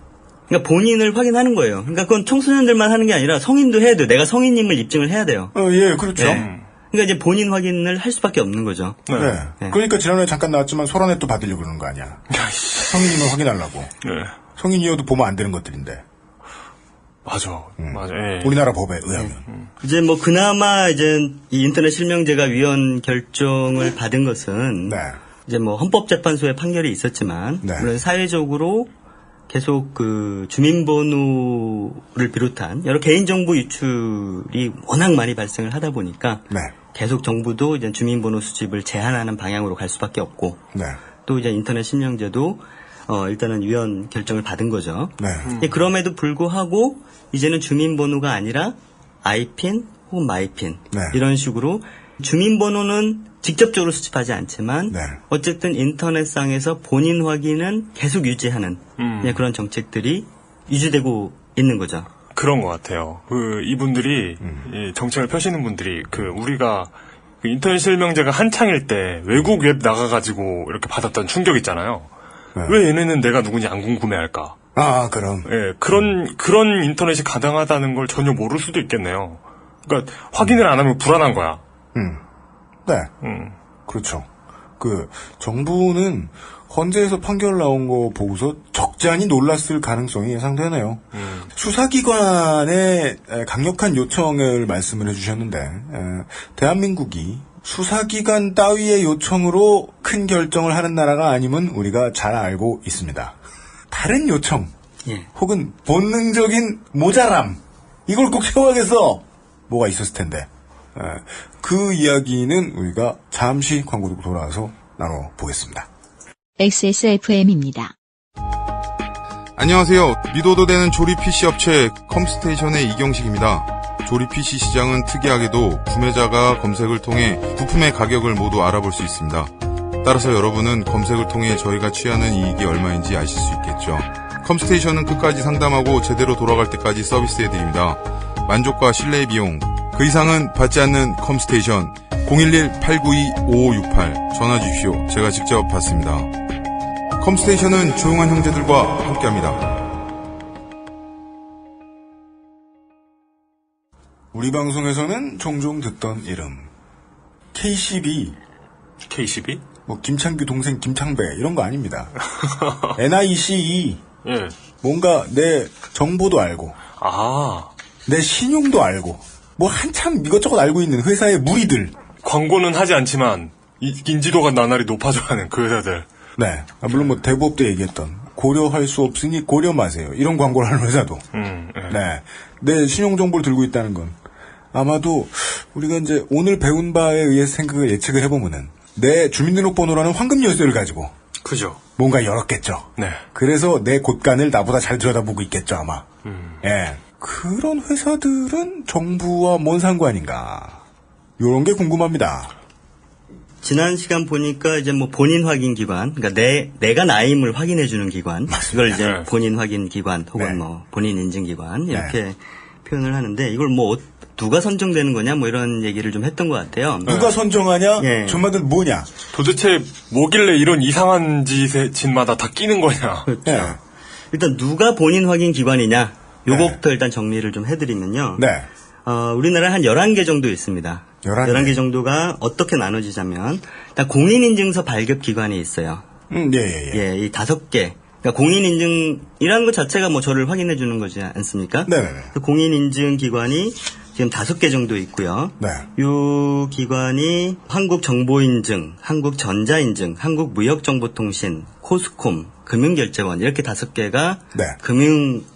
그러니까 본인을 확인하는 거예요. 그러니까 그건 청소년들만 하는 게 아니라 성인도 해야 돼요. 내가 성인임을 입증을 해야 돼요. 예, 그렇죠. 네. 그러니까 이제 본인 확인을 할 수밖에 없는 거죠. 네. 네. 그러니까 지난번에 잠깐 나왔지만 소란에 또 받으려고 그러는 거 아니야. 성인임을 확인하려고. 네. 성인이어도 보면 안 되는 것들인데. 맞아. 맞아. 예. 우리나라 법에 의하면. 이제 뭐 그나마 이제 이 인터넷 실명제가 위헌 결정을 받은 것은 네. 이제 뭐 헌법재판소의 판결이 있었지만 네. 물론 사회적으로 계속 그 주민번호를 비롯한 여러 개인정보 유출이 워낙 많이 발생을 하다 보니까 네. 계속 정부도 이제 주민번호 수집을 제한하는 방향으로 갈 수밖에 없고 네. 또 이제 인터넷 실명제도 일단은 위헌 결정을 받은 거죠. 네. 그럼에도 불구하고 이제는 주민번호가 아니라 아이핀 혹은 마이핀 네. 이런 식으로 주민번호는 직접적으로 수집하지 않지만 네. 어쨌든 인터넷상에서 본인 확인은 계속 유지하는 그런 정책들이 유지되고 있는 거죠. 그런 것 같아요. 이분들이 이 정책을 펴시는 분들이 우리가 인터넷 실명제가 한창일 때 외국 웹 나가가지고 이렇게 받았던 충격 있잖아요. 네. 왜 얘네는 내가 누군지 안 궁금해할까? 그럼. 예, 그런 인터넷이 가능하다는 걸 전혀 모를 수도 있겠네요. 그러니까 확인을 안 하면 불안한 거야. 네. 그렇죠. 정부는 헌재에서 판결 나온 거 보고서 적잖이 놀랐을 가능성이 예상되네요. 수사기관의 강력한 요청을 말씀을 해주셨는데, 대한민국이 수사기관 따위의 요청으로 큰 결정을 하는 나라가 아님은 우리가 잘 알고 있습니다. 다른 요청, 혹은 본능적인 모자람, 이걸 꼭 채워야겠어! 뭐가 있었을 텐데. 그 이야기는 우리가 잠시 광고 듣고 돌아와서 나눠보겠습니다. XSFM입니다. 안녕하세요. 믿어도 되는 조립 PC 업체 컴스테이션의 이경식입니다. 조립 PC 시장은 특이하게도 구매자가 검색을 통해 부품의 가격을 모두 알아볼 수 있습니다. 따라서 여러분은 검색을 통해 저희가 취하는 이익이 얼마인지 아실 수 있겠죠. 컴스테이션은 끝까지 상담하고 제대로 돌아갈 때까지 서비스해드립니다. 만족과 신뢰의 비용, 그 이상은 받지 않는 컴스테이션 011-892-5568 전화 주십시오. 제가 직접 받습니다. 컴스테이션은 조용한 형제들과 함께합니다. 우리 방송에서는 종종 듣던 이름 KCB KCB? 김창규 동생 김창배 이런 거 아닙니다. NICE 예. 뭔가 내 정보도 알고 내 신용도 알고 한참 이것저것 알고 있는 회사의 무리들. 광고는 하지 않지만 인지도가 나날이 높아져가는 그 회사들. 네. 물론 대부업 때 얘기했던 고려할 수 없으니 고려 마세요. 이런 광고를 하는 회사도. 네. 내 신용정보를 들고 있다는 건 아마도 우리가 이제 오늘 배운 바에 의해서 예측을 해보면은 내 주민등록번호라는 황금 열쇠를 가지고. 그죠. 뭔가 열었겠죠. 네. 그래서 내 곳간을 나보다 잘 들여다보고 있겠죠, 아마. 예. 그런 회사들은 정부와 뭔 상관인가. 요런 게 궁금합니다. 지난 시간 보니까 이제 본인 확인 기관, 그러니까 내가 나임을 확인해주는 기관, 맞습니다. 이걸 이제 본인 확인 기관 혹은 본인 인증 기관 이렇게 표현을 하는데 이걸 누가 선정되는 거냐 이런 얘기를 좀 했던 것 같아요. 누가 선정하냐? 정말들 뭐냐? 도대체 뭐길래 이런 이상한 짓마다 다 끼는 거냐? 그렇죠. 일단 누가 본인 확인 기관이냐? 요거부터 일단 정리를 좀 해드리면요. 네. 우리나라에 한 11개 정도 있습니다. 11개 정도가 어떻게 나눠지자면, 일단 공인인증서 발급 기관이 있어요. 예. 이 5개. 그러니까 공인인증이라는 것 자체가 저를 확인해 주는 거지 않습니까? 네네. 공인인증 기관이 지금 5개 정도 있고요. 네. 이 기관이 한국정보인증, 한국전자인증, 한국무역정보통신, 코스콤, 금융결제원 이렇게 5개가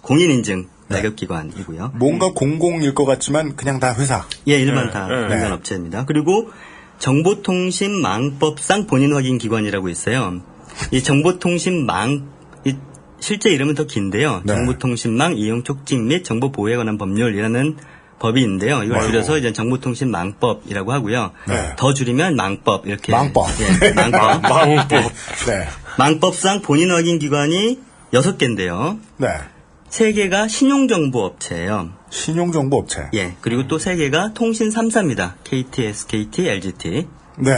공인인증 발급기관이고요. 뭔가 공공일 것 같지만 그냥 다 회사. 예, 일반 다 민간 업체입니다. 그리고 정보통신망법상 본인확인기관이라고 있어요. 이 정보통신망 실제 이름은 더 긴데요. 정보통신망 이용 촉진 및 정보 보호에 관한 법률이라는 법이 있는데요. 이걸 줄여서 이제 정보통신망법이라고 하고요. 더 줄이면 망법 이렇게. 망법. 예, 망법. 망법. 네. 망법상 본인 확인 기관이 6개인데요. 네. 3개가 신용정보업체예요. 신용정보업체. 예. 그리고 또 3개가 통신 3사입니다. KT, SKT, LGT. 네.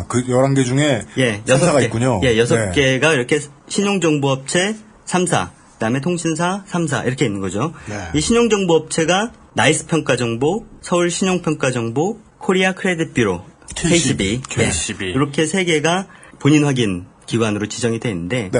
그 11개 중에 3사가 있군요. 예, 6개가 이렇게 신용정보업체 3사, 그다음에 통신사 3사 이렇게 있는 거죠. 이 신용정보업체가 나이스 평가정보, 서울 신용평가정보, 코리아 크레딧 뷰로, KCB. 이렇게 3개가 본인 확인 기관으로 지정이 되어 있는데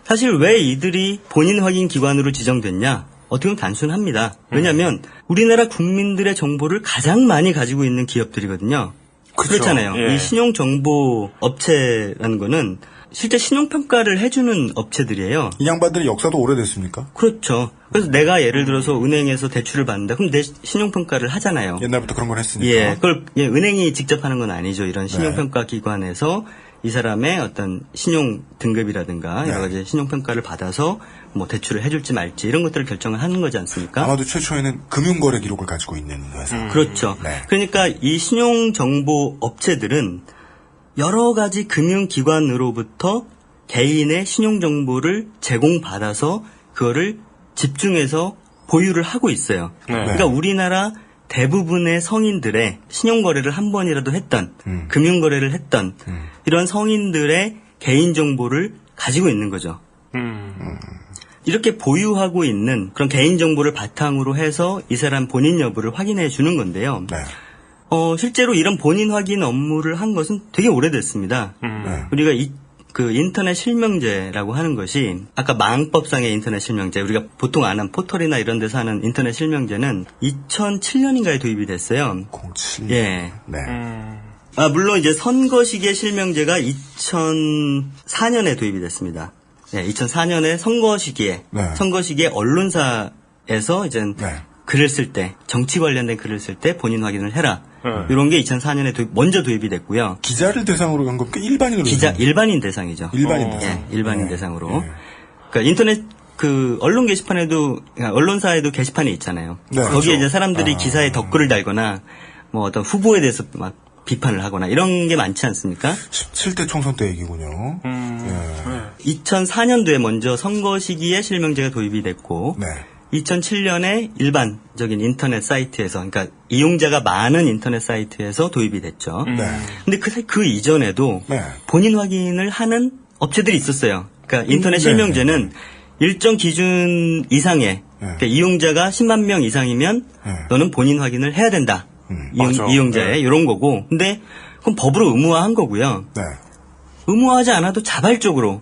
사실 왜 이들이 본인 확인 기관으로 지정됐냐? 어떻게 보면 단순합니다. 왜냐하면 우리나라 국민들의 정보를 가장 많이 가지고 있는 기업들이거든요. 그렇잖아요. 예. 이 신용정보 업체라는 거는 실제 신용평가를 해주는 업체들이에요. 이 양반들의 역사도 오래됐습니까? 그렇죠. 그래서 내가 예를 들어서 은행에서 대출을 받는다. 그럼 내 신용평가를 하잖아요. 옛날부터 그런 걸 했으니까. 예, 그걸 은행이 직접 하는 건 아니죠. 이런 신용평가 기관에서 이 사람의 어떤 신용 등급이라든가 여러 가지 신용평가를 받아서 뭐 대출을 해줄지 말지 이런 것들을 결정을 하는 거지 않습니까? 아마도 최초에는 금융거래 기록을 가지고 있는 회사. 그렇죠. 네. 그러니까 이 신용정보 업체들은 여러 가지 금융기관으로부터 개인의 신용정보를 제공받아서 그거를 집중해서 보유를 하고 있어요. 네. 그러니까 우리나라 대부분의 성인들의 신용거래를 한 번이라도 했던, 금융거래를 했던 이런 성인들의 개인정보를 가지고 있는 거죠. 이렇게 보유하고 있는 그런 개인정보를 바탕으로 해서 이 사람 본인 여부를 확인해 주는 건데요. 네. 실제로 이런 본인 확인 업무를 한 것은 되게 오래됐습니다. 우리가 그 인터넷 실명제라고 하는 것이 아까 망법상의 인터넷 실명제, 우리가 보통 아는 포털이나 이런 데서 하는 인터넷 실명제는 2007년인가에 도입이 됐어요. 07. 예. 네. 물론 이제 선거시계 실명제가 2004년에 도입이 됐습니다. 네, 2004년에 선거시기에 언론사에서 이제 네. 글을 쓸 때, 정치 관련된 글을 쓸 때 본인 확인을 해라. 이런 게 2004년에 먼저 도입이 됐고요. 기자를 대상으로 한 겁니까? 일반인으로? 일반인 대상이죠. 일반인 대상. 예, 일반인 대상으로. 네. 그러니까 인터넷 언론 게시판에도, 언론사에도 게시판이 있잖아요. 네, 거기에 그렇죠. 이제 사람들이 기사에 댓글을 달거나 뭐 어떤 후보에 대해서 막 비판을 하거나 이런 게 많지 않습니까? 17대 총선 때 얘기군요. 2004년도에 먼저 선거 시기에 실명제가 도입이 됐고, 네. 2007년에 일반적인 인터넷 사이트에서, 그러니까 이용자가 많은 인터넷 사이트에서 도입이 됐죠. 네. 근데 그 이전에도 네. 본인 확인을 하는 업체들이 있었어요. 그러니까 인터넷 네. 실명제는 일정 기준 이상의, 그러니까 이용자가 10만 명 이상이면 네. 너는 본인 확인을 해야 된다. 맞아. 이용자의 네. 이런 거고. 근데 그럼 법으로 의무화한 거고요. 네. 의무화하지 않아도 자발적으로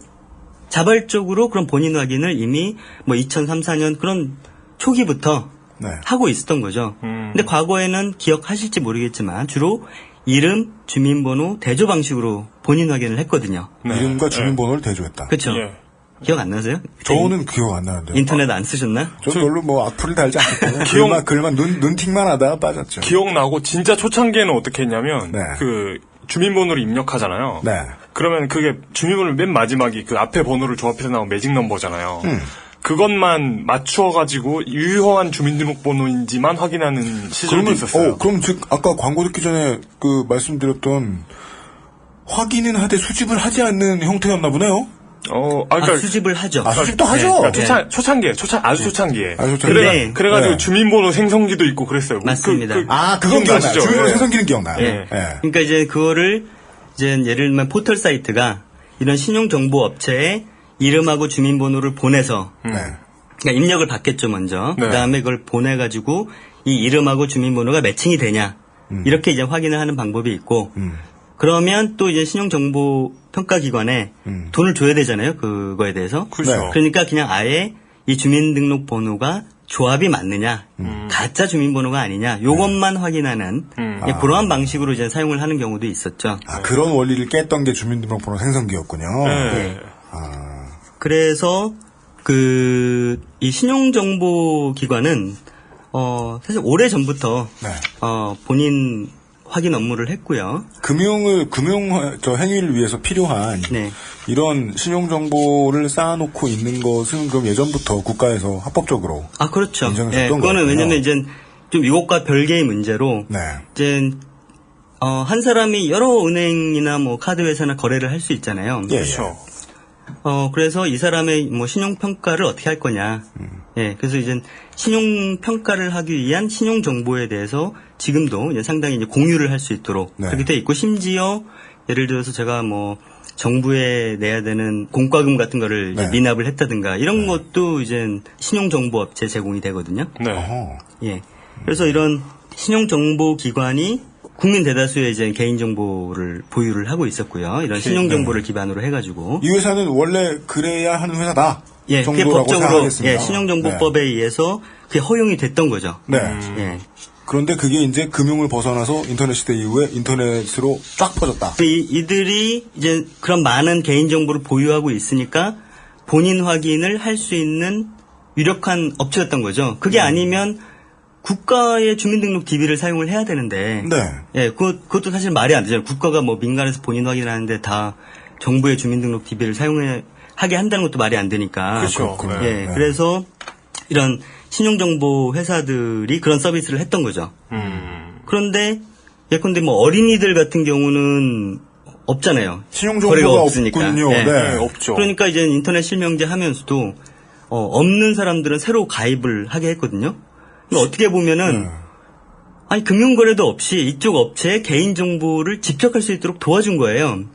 그런 본인 확인을 이미 뭐 2003, 4년 그런 초기부터 네. 하고 있었던 거죠. 근데 과거에는 기억하실지 모르겠지만 주로 이름, 주민번호, 대조 방식으로 본인 확인을 했거든요. 네. 이름과 주민번호를 대조했다. 그렇죠. 예. 기억 안 나세요? 저는 기억 안 나는데. 인터넷 안 쓰셨나? 저 별로 뭐 악플을 달지 않았거든요. 글만 눈팅만 하다가 빠졌죠. 기억나고 진짜 초창기에는 어떻게 했냐면 네. 그 주민번호를 입력하잖아요. 네. 그러면 그게 주민번호 맨 마지막이 그 앞에 번호를 조합해서 나온 매직 넘버잖아요. 그것만 맞추어가지고 유효한 주민등록번호인지만 확인하는 시절도 있었어요. 그럼 즉 아까 광고 듣기 전에 그 말씀드렸던 확인은 하되 수집을 하지 않는 형태였나 보네요. 그러니까 수집을 하죠. 수집도 하죠. 그러니까 초창기에. 아주 초창기에. 그래가지고 네. 주민번호 생성기도 있고 그랬어요. 맞습니다. 그건 기억나요. 아시죠? 주민번호 예. 생성기는 기억나요. 예. 예. 그러니까 이제 그거를 이제 예를 들면 포털 사이트가 이런 신용정보 업체에 이름하고 주민번호를 보내서 네. 그러니까 입력을 받겠죠 먼저. 네. 그다음에 그걸 보내가지고 이 이름하고 주민번호가 매칭이 되냐 이렇게 이제 확인을 하는 방법이 있고. 그러면 또 이제 신용정보평가기관에 돈을 줘야 되잖아요. 그거에 대해서. 그렇죠. 그러니까 그냥 아예 이 주민등록번호가 조합이 맞느냐, 가짜 주민번호가 아니냐, 요것만 확인하는 그러한 방식으로 이제 사용을 하는 경우도 있었죠. 그런 원리를 깼던 게 주민등록번호 생성기였군요. 네. 그래서 이 신용정보기관은 사실 오래 전부터 네. 본인 확인 업무를 했고요. 금융 행위를 위해서 필요한 네. 이런 신용정보를 쌓아놓고 있는 것은 그럼 예전부터 국가에서 합법적으로. 그렇죠. 인정을 예, 했던 그거는 거군요. 왜냐면 이제 좀 이것과 별개의 문제로 네. 이제 한 사람이 여러 은행이나 뭐 카드 회사나 거래를 할 수 있잖아요. 예, 그렇죠. 그래서 이 사람의 뭐 신용평가를 어떻게 할 거냐. 예, 그래서 이제 신용평가를 하기 위한 신용정보에 대해서 지금도 이제 상당히 이제 공유를 할 수 있도록 네. 그렇게 돼 있고 심지어 예를 들어서 제가 뭐 정부에 내야 되는 공과금 같은 거를 이제 네. 미납을 했다든가 이런 것도 이제 신용정보업체 제공이 되거든요. 네. 어허. 예. 그래서 이런 신용정보기관이 국민 대다수의 이제 개인정보를 보유를 하고 있었고요. 이런 신용정보를 기반으로 해가지고. 이 회사는 원래 그래야 하는 회사다. 예, 그게 정도라고 법적으로, 생각하겠습니다. 예, 신용정보법에 의해서 그게 허용이 됐던 거죠. 네. 예. 그런데 그게 이제 금융을 벗어나서 인터넷 시대 이후에 인터넷으로 쫙 퍼졌다. 이들이 이제 그런 많은 개인정보를 보유하고 있으니까 본인 확인을 할 수 있는 유력한 업체였던 거죠. 그게 아니면 국가의 주민등록 DB를 사용을 해야 되는데, 네. 예, 그것도 사실 말이 안 되잖아요. 국가가 뭐 민간에서 본인 확인하는데 다 정부의 주민등록 DB를 사용해 하게 한다는 것도 말이 안 되니까. 그렇죠. 예, 그래서 이런 신용정보 회사들이 그런 서비스를 했던 거죠. 그런데 예컨대 뭐 어린이들 같은 경우는 없잖아요. 신용정보가 거래가 없으니까. 없군요. 예. 네. 없죠. 그러니까 이제 인터넷 실명제 하면서도 없는 사람들은 새로 가입을 하게 했거든요. 그러니까 어떻게 보면은 아니 금융거래도 없이 이쪽 업체의 개인정보를 집적할 수 있도록 도와준 거예요.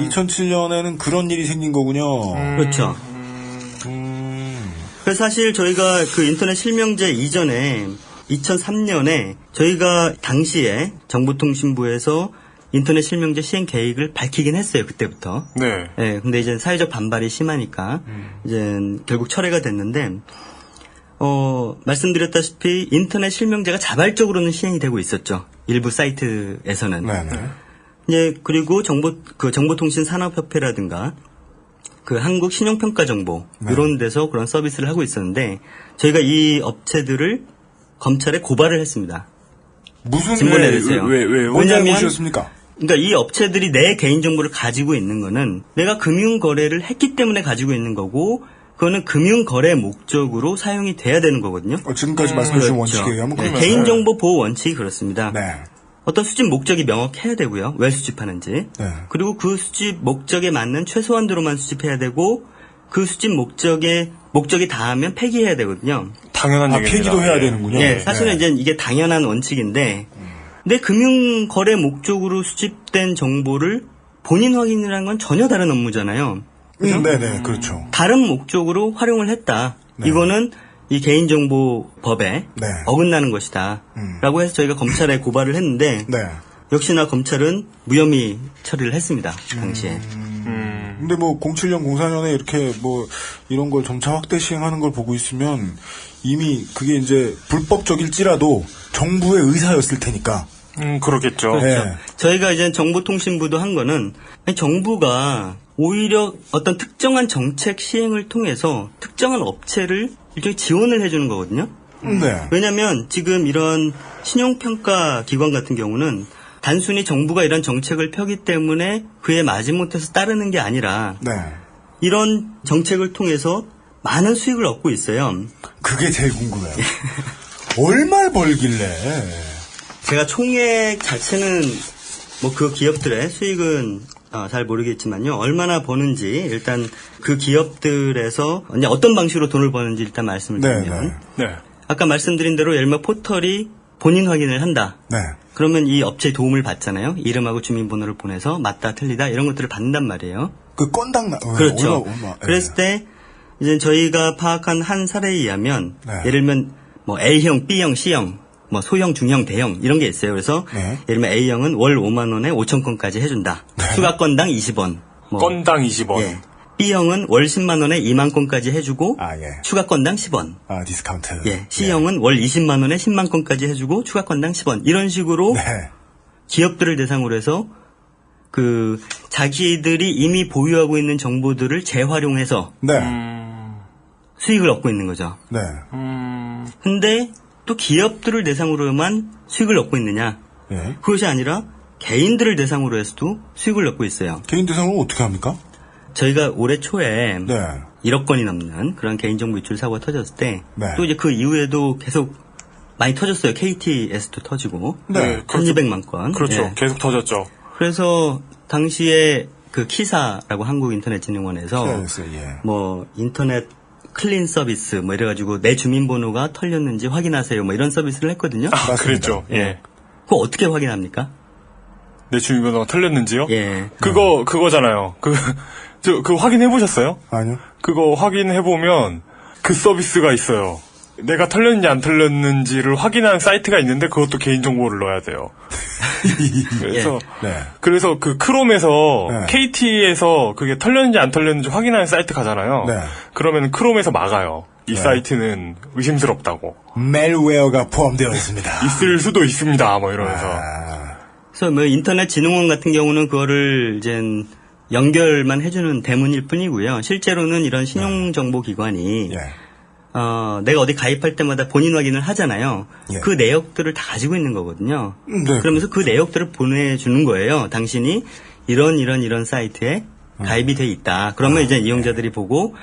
2007년에는 그런 일이 생긴 거군요. 그렇죠. 그래서 사실 저희가 그 인터넷 실명제 이전에 2003년에 저희가 당시에 정보통신부에서 인터넷 실명제 시행 계획을 밝히긴 했어요. 그때부터. 네. 예, 근데 이제 사회적 반발이 심하니까 이제 결국 철회가 됐는데 말씀드렸다시피 인터넷 실명제가 자발적으로는 시행이 되고 있었죠. 일부 사이트에서는. 네네. 예, 그리고 정보통신산업협회라든가 그 한국신용평가정보 이런 데서 그런 서비스를 하고 있었는데 저희가 이 업체들을 검찰에 고발을 했습니다. 무슨 진보 내리세요. 왜요? 왜냐면 오셨습니까? 그러니까 이 업체들이 내 개인정보를 가지고 있는 거는 내가 금융거래를 했기 때문에 가지고 있는 거고 그거는 금융거래 목적으로 사용이 돼야 되는 거거든요. 지금까지 말씀해 주신 그렇죠. 원칙에 의하면 네, 그렇죠. 개인정보 보호 원칙이 그렇습니다. 네. 어떤 수집 목적이 명확해야 되고요. 왜 수집하는지. 네. 그리고 그 수집 목적에 맞는 최소한도로만 수집해야 되고 그 수집 목적이 다하면 폐기해야 되거든요. 당연한 얘기입니다. 폐기도 해야 되는군요. 예, 사실은 이제 이게 당연한 원칙인데 내 금융거래 목적으로 수집된 정보를 본인 확인이라는 건 전혀 다른 업무잖아요. 네네, 그렇죠. 다른 목적으로 활용을 했다. 네. 이거는 이 개인정보법에 네. 어긋나는 것이다. 라고 해서 저희가 검찰에 고발을 했는데 네. 역시나 검찰은 무혐의 처리를 했습니다. 당시에. 근데 뭐 07년, 04년에 이렇게 뭐 이런 걸 점차 확대 시행하는 걸 보고 있으면 이미 그게 이제 불법적일지라도 정부의 의사였을 테니까. 그렇겠죠. 그렇죠. 네. 저희가 이제 정보통신부도 한 거는 아니, 정부가 오히려 어떤 특정한 정책 시행을 통해서 특정한 업체를 일종의 지원을 해주는 거거든요. 네. 왜냐하면 지금 이런 신용평가 기관 같은 경우는 단순히 정부가 이런 정책을 펴기 때문에 그에 마지못해서 따르는 게 아니라 네. 이런 정책을 통해서 많은 수익을 얻고 있어요. 그게 제일 궁금해요. 얼마를 벌길래. 제가 총액 자체는 뭐 그 기업들의 수익은 잘 모르겠지만요. 얼마나 버는지 일단 그 기업들에서 이제 어떤 방식으로 돈을 버는지 일단 말씀을 드리면 네. 아까 말씀드린 대로 예를 들면 포털이 본인 확인을 한다. 네. 그러면 이 업체의 도움을 받잖아요. 이름하고 주민번호를 보내서 맞다 틀리다 이런 것들을 받는단 말이에요. 그 건당 그렇죠. 얼마. 그랬을 때 이제 저희가 파악한 한 사례에 의하면 네. 예를 들면 뭐 A형, B형, C형, 뭐 소형, 중형, 대형 이런 게 있어요. 그래서 네. 예를 들면 A형은 월 5만 원에 5천 건까지 해준다. 추가 건당 20원. 뭐, 건당 20원. 예. B형은 월 10만 원에 2만 건까지 해주고 예. 추가 건당 10원. 디스카운트. 예. C형은 월 20만 원에 10만 건까지 해주고 추가 건당 10원. 이런 식으로 네. 기업들을 대상으로 해서 그 자기들이 이미 보유하고 있는 정보들을 재활용해서 네. 수익을 얻고 있는 거죠. 네. 근데 또 기업들을 대상으로만 수익을 얻고 있느냐? 예. 그것이 아니라 개인들을 대상으로 해서도 수익을 얻고 있어요. 개인 대상으로 어떻게 합니까? 저희가 올해 초에 네. 1억 건이 넘는 그런 개인정보 유출 사고가 터졌을 때 또 네. 이제 그 이후에도 계속 많이 터졌어요. KT에서도 터지고 네. 1200만 건. 그렇죠. 예. 계속 터졌죠. 그래서 당시에 그 키사라고 한국인터넷진흥원에서 예. 뭐 인터넷 클린 서비스 뭐 이래가지고 내 주민번호가 털렸는지 확인하세요 뭐 이런 서비스를 했거든요. 아, 그랬죠. 예. 그거 어떻게 확인합니까? 내 주민번호가 틀렸는지요? 예. 그거잖아요. 그거 확인해보셨어요? 아니요. 그거 확인해보면 그 서비스가 있어요. 내가 털렸는지 안 털렸는지를 확인하는 사이트가 있는데 그것도 개인정보를 넣어야 돼요. 그래서, 네. 그래서 그 크롬에서, 네. KT에서 그게 털렸는지 안 털렸는지 확인하는 사이트 가잖아요. 네. 그러면 크롬에서 막아요. 이 네. 사이트는 의심스럽다고. 멜웨어가 포함되어 있습니다. 있을 수도 있습니다. 뭐 이러면서. 그래서 뭐 인터넷진흥원 같은 경우는 그거를 이제 연결만 해주는 대문일 뿐이고요. 실제로는 이런 신용정보기관이 예. 내가 어디 가입할 때마다 본인 확인을 하잖아요. 예. 그 내역들을 다 가지고 있는 거거든요. 네. 그러면서 그 내역들을 보내주는 거예요. 당신이 이런 사이트에 가입이 돼 있다. 그러면 이제 이용자들이 보고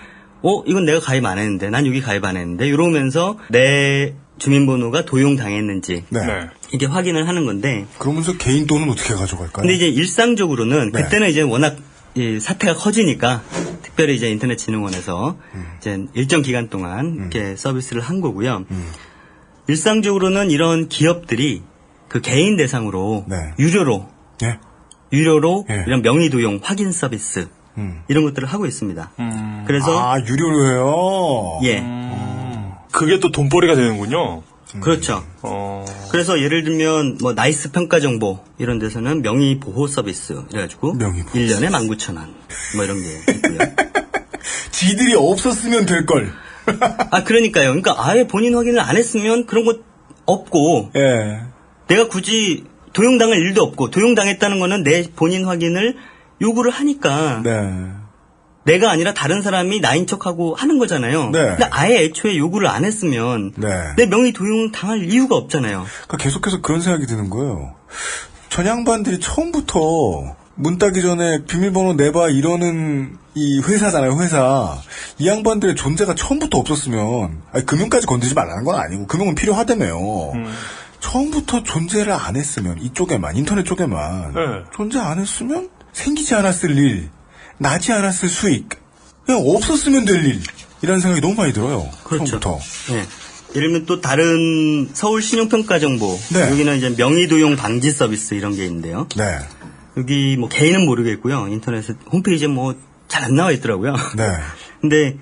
이건 내가 가입 안 했는데 난 여기 가입 안 했는데 이러면서 내 주민번호가 도용당했는지 네. 이게 확인을 하는 건데 그러면서 개인 돈은 어떻게 가져갈까요? 근데 이제 일상적으로는 네. 그때는 이제 워낙 이 사태가 커지니까 특별히 이제 인터넷진흥원에서 이제 일정 기간 동안 이렇게 서비스를 한 거고요. 일상적으로는 이런 기업들이 그 개인 대상으로 네. 유료로 예. 이런 명의 도용 확인 서비스 이런 것들을 하고 있습니다. 그래서 유료로 해요? 예. 그게 또 돈벌이가 되는군요. 그렇죠. 그래서 예를 들면 뭐 나이스 평가 정보 이런 데서는 명의 보호 서비스 그래가지고 명의 보호 1년에 19,000원 뭐 이런 게 있고요. 지들이 없었으면 될걸. 그러니까요. 그러니까 아예 본인 확인을 안 했으면 그런 거 없고 예. 내가 굳이 도용당할 일도 없고 도용당했다는 거는 내 본인 확인을 요구를 하니까 네. 내가 아니라 다른 사람이 나인 척하고 하는 거잖아요. 네. 근데 아예 애초에 요구를 안 했으면 네. 내 명의 도용 당할 이유가 없잖아요. 그러니까 계속해서 그런 생각이 드는 거예요. 전양반들이 처음부터 문 따기 전에 비밀번호 내봐 이러는 이 회사잖아요, 회사. 이 양반들의 존재가 처음부터 없었으면, 금융까지 건드리지 말라는 건 아니고, 금융은 필요하다며요. 처음부터 존재를 안 했으면, 이쪽에만, 인터넷 쪽에만, 존재 안 했으면, 생기지 않았을 일, 나지 않았을 수익, 그냥 없었으면 될 일, 이라는 생각이 너무 많이 들어요. 그렇죠. 처음부터. 네. 예를 들면 또 다른 서울 신용평가 정보, 네. 여기는 이제 명의 도용 방지 서비스 이런 게 있는데요. 네. 여기 뭐 개인은 모르겠고요. 인터넷에 홈페이지에 뭐 잘 안 나와 있더라고요. 네. 근데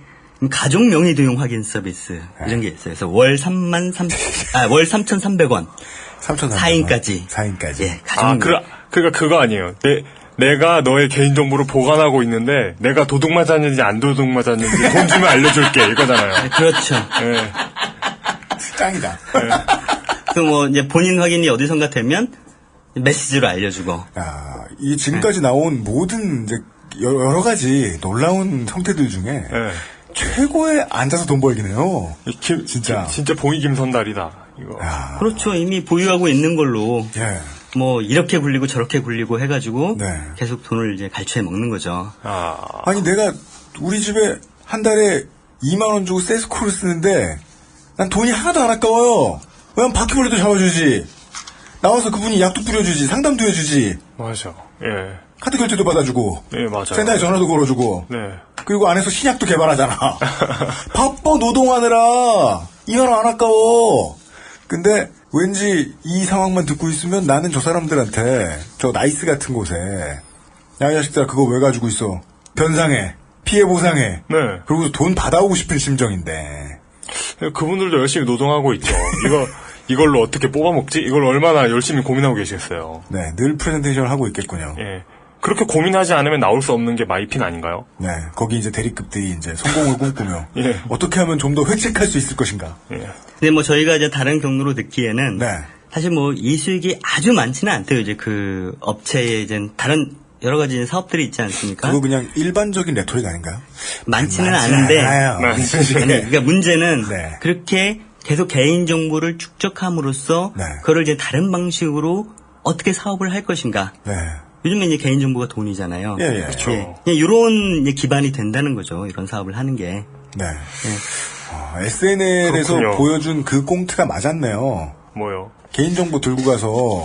가족 명의 도용 확인 서비스 이런 게 있어요. 그래서 월 3,300원. 4인까지. 4인까지. 예, 가족 그러니까 그거 아니에요. 내가 너의 개인정보를 보관하고 있는데 내가 도둑 맞았는지 안 도둑 맞았는지 돈 주면 알려줄게 이거잖아요. 그렇죠. 예. 짱이다. 그 뭐 이제 본인 확인이 어디선가 되면 메시지로 알려주고. 이 지금까지 나온 모든 이제 여러 가지 놀라운 형태들 중에 최고의 앉아서 돈 벌기네요. 진짜. 진짜 봉이 김선달이다. 이거. 그렇죠. 이미 보유하고 있는 걸로. 예. 뭐 이렇게 굴리고 저렇게 굴리고 해가지고 네. 계속 돈을 이제 갈취해 먹는 거죠. 아니 내가 우리 집에 한 달에 2만 원 주고 세스코를 쓰는데 난 돈이 하나도 안 아까워요. 왜냐면 바퀴벌레도 잡아주지. 나와서 그분이 약도 뿌려주지. 상담도 해주지. 맞아. 예. 카드 결제도 받아주고. 네, 맞아요. 센터에 전화도 걸어주고. 네. 그리고 안에서 신약도 개발하잖아. 바빠 노동하느라 2만 원 안 아까워. 근데 왠지 이 상황만 듣고 있으면 나는 저 사람들한테 저 나이스 같은 곳에 야, 이 자식들아 그거 왜 가지고 있어. 변상해. 피해 보상해. 네. 그리고 돈 받아오고 싶은 심정인데. 그분들도 열심히 노동하고 있죠. 이걸로 어떻게 뽑아먹지? 이걸 얼마나 열심히 고민하고 계시겠어요. 네, 늘 프레젠테이션을 하고 있겠군요. 예. 그렇게 고민하지 않으면 나올 수 없는 게 마이핀 아닌가요? 네, 거기 이제 대리급들이 이제 성공을 꿈꾸며 예. 어떻게 하면 좀 더 획책할 수 있을 것인가. 예. 근데 뭐 저희가 이제 다른 경로로 듣기에는 네. 사실 뭐 이 수익이 아주 많지는 않대요. 이제 그 업체에 이제 다른 여러 가지 사업들이 있지 않습니까? 그거 그냥 일반적인 레토릭 아닌가요? 많지는 않은데. 않아요. 아니, 그러니까 문제는 네. 그렇게 계속 개인 정보를 축적함으로써 네. 그걸 이제 다른 방식으로 어떻게 사업을 할 것인가. 네. 요즘에 이제 개인 정보가 돈이잖아요. 예, 예. 그렇죠. 이런 기반이 된다는 거죠. 이런 사업을 하는 게. 네. SNL에서 그렇군요. 보여준 그 꽁트가 맞았네요. 뭐요? 개인정보 들고 가서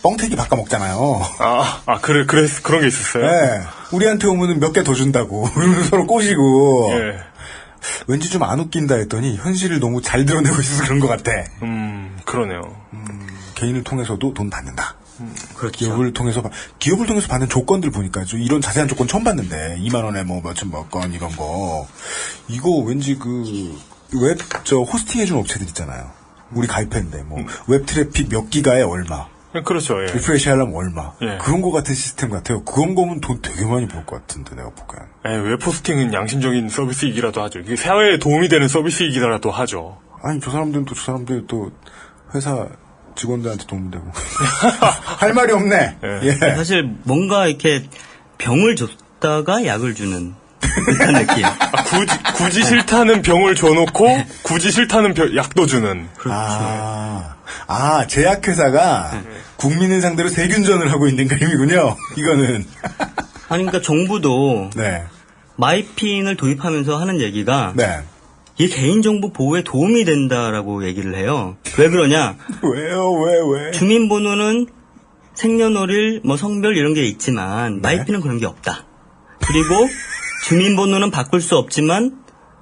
뻥튀기 바꿔 먹잖아요. 그런 게 있었어요? 네. 우리한테 오면은 몇 개 더 준다고. 그러면서 서로 꼬시고. 예. 왠지 좀 안 웃긴다 했더니 현실을 너무 잘 드러내고 있어서 그런 것 같아. 그러네요. 개인을 통해서도 돈 받는다. 그렇죠. 기업을 통해서 받는 조건들 보니까 좀 이런 자세한 조건 처음 봤는데 2만 원에 뭐 몇천 몇 건 이런 거 이거 왠지 그 웹 호스팅 해준 업체들 있잖아요. 우리 가입했는데 뭐 웹 트래픽 몇 기가에 얼마. 그렇죠. 예. 리프레시 하려면 얼마. 예. 그런 거 같은 시스템 같아요. 그런 거면 돈 되게 많이 벌 것 같은데 내가 보기엔. 웹호스팅은 양심적인 서비스이기라도 하죠. 이게 사회에 도움이 되는 서비스이기라도 하죠. 아니 저 사람들이 또 회사 직원들한테 도움 되고 할 말이 없네. 예. 사실 뭔가 이렇게 병을 줬다가 약을 주는 듯한 느낌. 굳이 싫다는 병을 줘놓고 굳이 싫다는 약도 주는. 제약회사가 국민을 상대로 세균전을 하고 있는 그림이군요. 이거는. 아니, 그러니까 정부도 네. 마이핀을 도입하면서 하는 얘기가 네. 이게 개인정보 보호에 도움이 된다라고 얘기를 해요. 왜 그러냐? 왜요? 왜? 주민번호는 생년월일, 뭐 성별 이런 게 있지만 마이핀은 그런 게 없다. 그리고 주민번호는 바꿀 수 없지만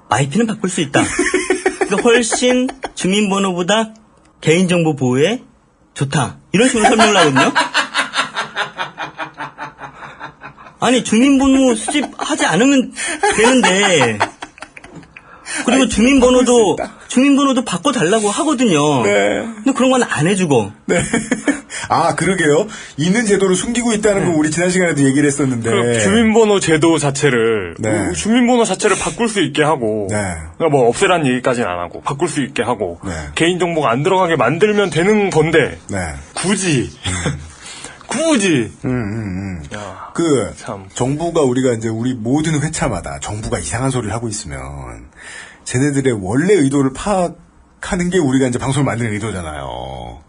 마이핀은 바꿀 수 있다. 그러니까 훨씬 주민번호보다 개인정보 보호에 좋다. 이런 식으로 설명을 하거든요. 아니, 주민번호 수집하지 않으면 되는데. 그리고 주민번호도 바꿔달라고 하거든요. 네. 근데 그런 건 안 해주고. 네. 아, 그러게요. 있는 제도를 숨기고 있다는 거 우리 지난 시간에도 얘기를 했었는데. 그 주민번호 제도 자체를 네. 주민번호 자체를 바꿀 수 있게 하고 네. 그러니까 뭐 없애라는 얘기까지는 안 하고 바꿀 수 있게 하고 네. 개인정보가 안 들어가게 만들면 되는 건데 네. 굳이 야, 그 참. 정부가 우리가 이제 우리 모든 회차마다 정부가 이상한 소리를 하고 있으면 쟤네들의 원래 의도를 파악하는 게 우리가 이제 방송을 만드는 의도잖아요.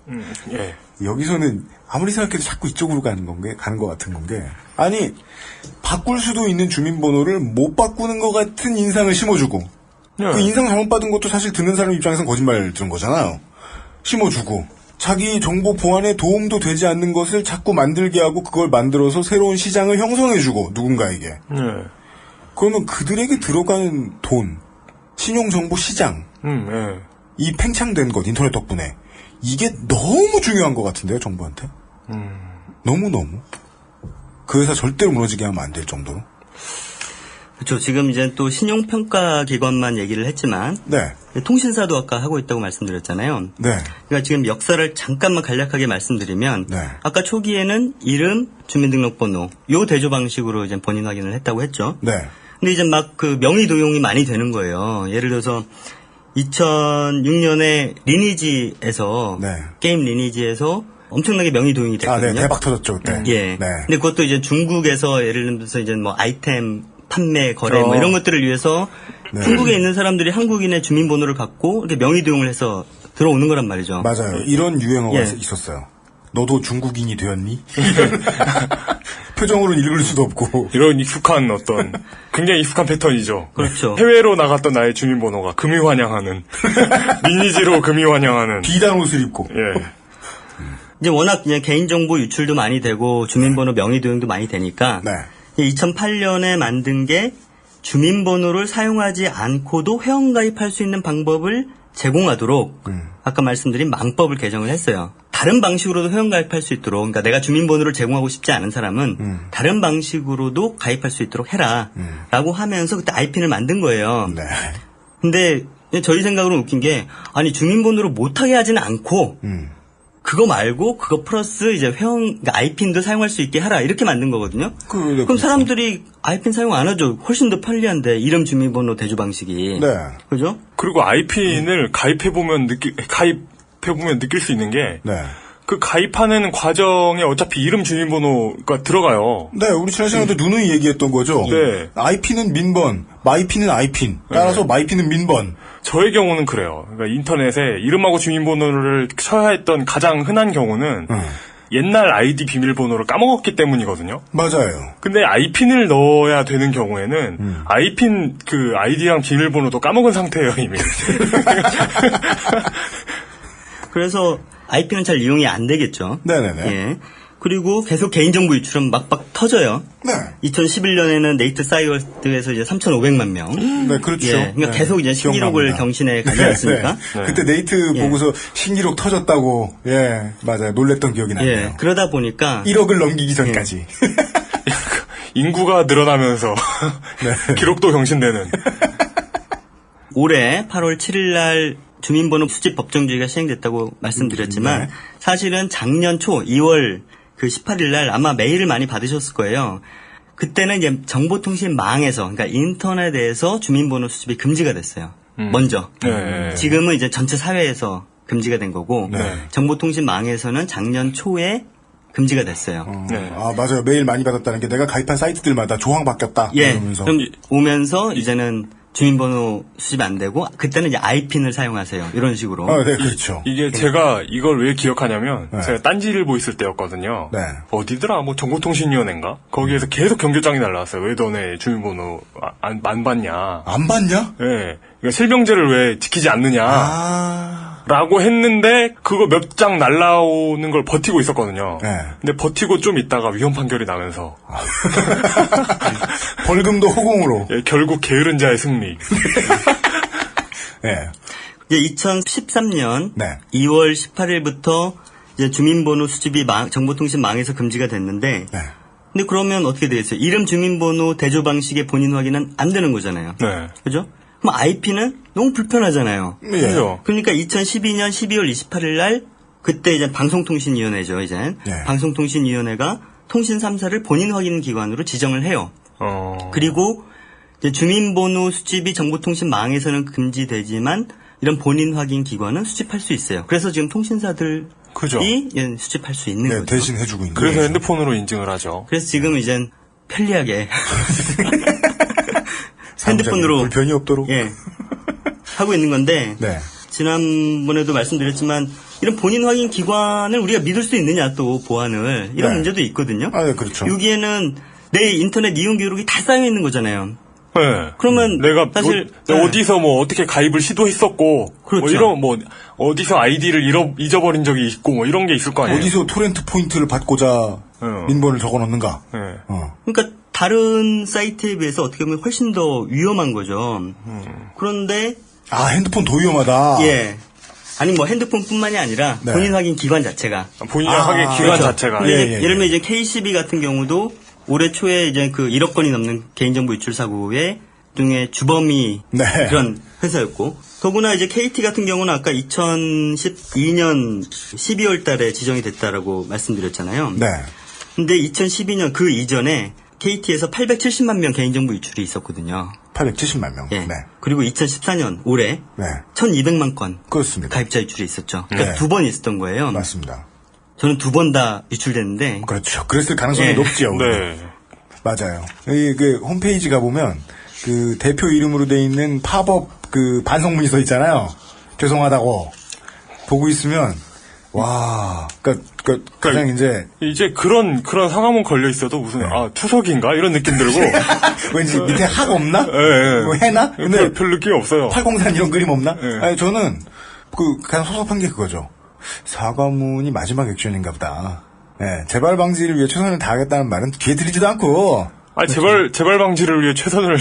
예. 여기서는 아무리 생각해도 자꾸 이쪽으로 가는 것 같은 건 게 아니 바꿀 수도 있는 주민번호를 못 바꾸는 것 같은 인상을 심어주고 예. 그 인상 잘못 받은 것도 사실 듣는 사람 입장에서는 거짓말 들은 거잖아요. 심어주고 자기 정보 보안에 도움도 되지 않는 것을 자꾸 만들게 하고 그걸 만들어서 새로운 시장을 형성해주고 누군가에게 예. 그러면 그들에게 들어가는 돈 신용정보 시장 예. 이 팽창된 것 인터넷 덕분에 이게 너무 중요한 것 같은데요 정부한테 너무너무 그 회사 절대로 무너지게 하면 안 될 정도로 그렇죠. 지금 이제 또 신용평가 기관만 얘기를 했지만 네. 통신사도 아까 하고 있다고 말씀드렸잖아요. 네. 그러니까 지금 역사를 잠깐만 간략하게 말씀드리면 네. 아까 초기에는 이름, 주민등록번호 요 대조 방식으로 이제 본인 확인을 했다고 했죠. 네. 근데 이제 막 그 명의 도용이 많이 되는 거예요. 예를 들어서 2006년에 리니지에서 네. 게임 리니지에서 엄청나게 명의 도용이 됐거든요. 아, 네. 대박 터졌죠 그때. 예. 네. 근데 그것도 이제 중국에서 예를 들어서 이제 뭐 아이템 판매, 거래 뭐 이런 것들을 위해서 네. 한국에 있는 사람들이 한국인의 주민번호를 갖고 이렇게 명의 도용을 해서 들어오는 거란 말이죠. 맞아요. 이런 유행어가 예. 있었어요. 너도 중국인이 되었니? 표정으로는 읽을 수도 없고. 이런 익숙한 어떤 굉장히 익숙한 패턴이죠. 그렇죠. 해외로 나갔던 나의 주민번호가 금이 환영하는 리니지로 금이 환영하는 비단 옷을 입고. 예. 이제 워낙 그냥 개인정보 유출도 많이 되고 주민번호 명의 도용도 많이 되니까 네. 2008년에 만든 게 주민번호를 사용하지 않고도 회원가입할 수 있는 방법을 제공하도록 아까 말씀드린 망법을 개정을 했어요. 다른 방식으로도 회원가입할 수 있도록 그러니까 내가 주민번호를 제공하고 싶지 않은 사람은 다른 방식으로도 가입할 수 있도록 해라 라고 하면서 그때 IPN을 만든 거예요. 네. 근데 저희 생각으로는 웃긴 게 아니 주민번호를 못하게 하지는 않고 그거 말고 그거 플러스 이제 그러니까 아이핀도 사용할 수 있게 하라 이렇게 만든 거거든요. 그럼 그렇죠. 사람들이 아이핀 사용 안 하죠. 훨씬 더 편리한데 이름 주민번호 대조 방식이. 네. 그죠? 그리고 아이핀을 가입해보면 느낄 수 있는 게 네. 그 가입하는 과정에 어차피 이름 주민번호가 들어가요. 네, 우리 지난 시간에도 누누이 얘기했던 거죠. 네. IP는 민번, 마이핀은 아이핀. 따라서 마이핀은 민번. 저의 경우는 그래요. 그러니까 인터넷에 이름하고 주민번호를 쳐야 했던 가장 흔한 경우는 옛날 아이디 비밀번호를 까먹었기 때문이거든요. 맞아요. 근데 아이핀을 넣어야 되는 경우에는 아이핀 그 아이디랑 비밀번호도 까먹은 상태예요, 이미. 그래서 아이핀은 잘 이용이 안 되겠죠. 네네네. 예. 그리고 계속 개인정보 유출은 막박 터져요. 네. 2011년에는 네이트 사이버스에서 이제 3,500만 명. 네, 그렇죠. 예. 그러니까 네. 계속 이제 신기록을 기억납니다. 경신해 가지 않습니까? 네. 그때 네이트 예. 보고서 신기록 터졌다고, 예, 맞아요. 놀랬던 기억이 나네요. 예. 그러다 보니까 1억을 넘기기 전까지. 인구가 늘어나면서 기록도 경신되는. 올해 8월 7일 날 주민번호 수집 법정주의가 시행됐다고 말씀드렸지만 네. 사실은 작년 초 2월 그 18일 날 아마 메일을 많이 받으셨을 거예요. 그때는 이제 정보통신망에서 그러니까 인터넷에서 주민번호 수집이 금지가 됐어요. 먼저. 네. 지금은 이제 전체 사회에서 금지가 된 거고 네. 정보통신망에서는 작년 초에 금지가 됐어요. 네. 아, 맞아요. 메일 많이 받았다는 게 내가 가입한 사이트들마다 조항 바뀌었다. 예. 이러면서. 그럼 오면서 이제는 주민번호 수집 안 되고 그때는 이제 IPN을 사용하세요. 이런 식으로. 네, 그렇죠. 이게 제가 이걸 왜 기억하냐면 네. 제가 딴지일보 있을 때였거든요. 네. 어디더라? 뭐 정보통신위원회인가? 거기에서 계속 경고장이 날라왔어요. 왜 너네 주민번호 안 받냐? 안 봤냐? 예. 그러니까 실명제를 왜 지키지 않느냐? 아. 라고 했는데 그거 몇 장 날라오는 걸 버티고 있었거든요. 네. 근데 버티고 좀 있다가 위헌 판결이 나면서 벌금도 허공으로. 예, 결국 게으른 자의 승리. 네. 이제 2013년 네. 2월 18일부터 이제 주민번호 수집이 정보통신망에서 금지가 됐는데 네. 근데 그러면 어떻게 되겠어요? 이름 주민번호 대조 방식의 본인 확인은 안 되는 거잖아요. 네. 그죠? 그럼 IP는 너무 불편하잖아요. 예. 그죠? 그러니까 2012년 12월 28일 날 그때 이제 방송통신위원회죠, 이제. 네. 방송통신위원회가 통신 3사를 본인 확인 기관으로 지정을 해요. 그리고 이제 주민번호 수집이 정보통신망에서는 금지되지만 이런 본인 확인 기관은 수집할 수 있어요. 그래서 지금 통신사들이 그죠. 예, 수집할 수 있는 네, 거죠. 대신 해주고 있는 그래서 거죠. 핸드폰으로 인증을 하죠. 그래서 지금 이젠 편리하게 핸드폰으로 불편이 없도록. 예, 하고 있는 건데 네. 지난번에도 말씀드렸지만 이런 본인 확인 기관을 우리가 믿을 수 있느냐 또 보안을 이런 네. 문제도 있거든요. 네, 그렇죠. 여기에는 내 인터넷 이용 기록이 다 쌓여 있는 거잖아요. 네. 그러면 내가 사실 뭐, 어디서 뭐 어떻게 가입을 시도했었고, 그렇죠. 뭐 이런 뭐 어디서 아이디를 잊어버린 적이 있고 뭐 이런 게 있을 거 아니에요. 어디서 토렌트 포인트를 받고자 민번을 적어놓는가? 네. 그러니까 다른 사이트에 비해서 어떻게 보면 훨씬 더 위험한 거죠. 그런데 핸드폰 더 위험하다. 예. 아니 뭐 핸드폰뿐만이 아니라 네. 본인 확인 기관 자체가 본인의 확인 기관 그렇죠. 자체가. 근데 예, 이제 예, 예를 들면 이제 KCB 같은 경우도 올해 초에 이제 그 1억 건이 넘는 개인정보 유출 사고의 중에 주범이 네. 그런 회사였고 더구나 이제 KT 같은 경우는 아까 2012년 12월 달에 지정이 됐다라고 말씀드렸잖아요. 네. 근데 2012년 그 이전에 KT에서 870만 명 개인정보 유출이 있었거든요. 870만 명. 예. 네. 그리고 2014년 올해 네. 1200만 건 그렇습니다. 가입자 유출이 있었죠. 그러니까 네. 두 번 있었던 거예요. 맞습니다. 저는 두 번 다 유출됐는데 그렇죠. 그랬을 가능성이 예. 높지요. 네. 맞아요. 여기 그 홈페이지 가보면 그 대표 이름으로 돼 있는 팝업 그 반성문이 써 있잖아요. 죄송하다고. 보고 있으면, 와, 가장 이제 그런 상황은 걸려 있어도 무슨 추석인가 이런 느낌 들고 왠지 밑에 학 없나? 예. 뭐 해나? 근데 별 느낌이 없어요. 팔공산 이런 그림 없나? 예. 아니, 저는 가장 섭섭한 게 그거죠. 사과문이 마지막 액션인가 보다. 예, 재발 방지를 위해 최선을 다하겠다는 말은 귀에 들리지도 않고. 재발 방지를 위해 최선을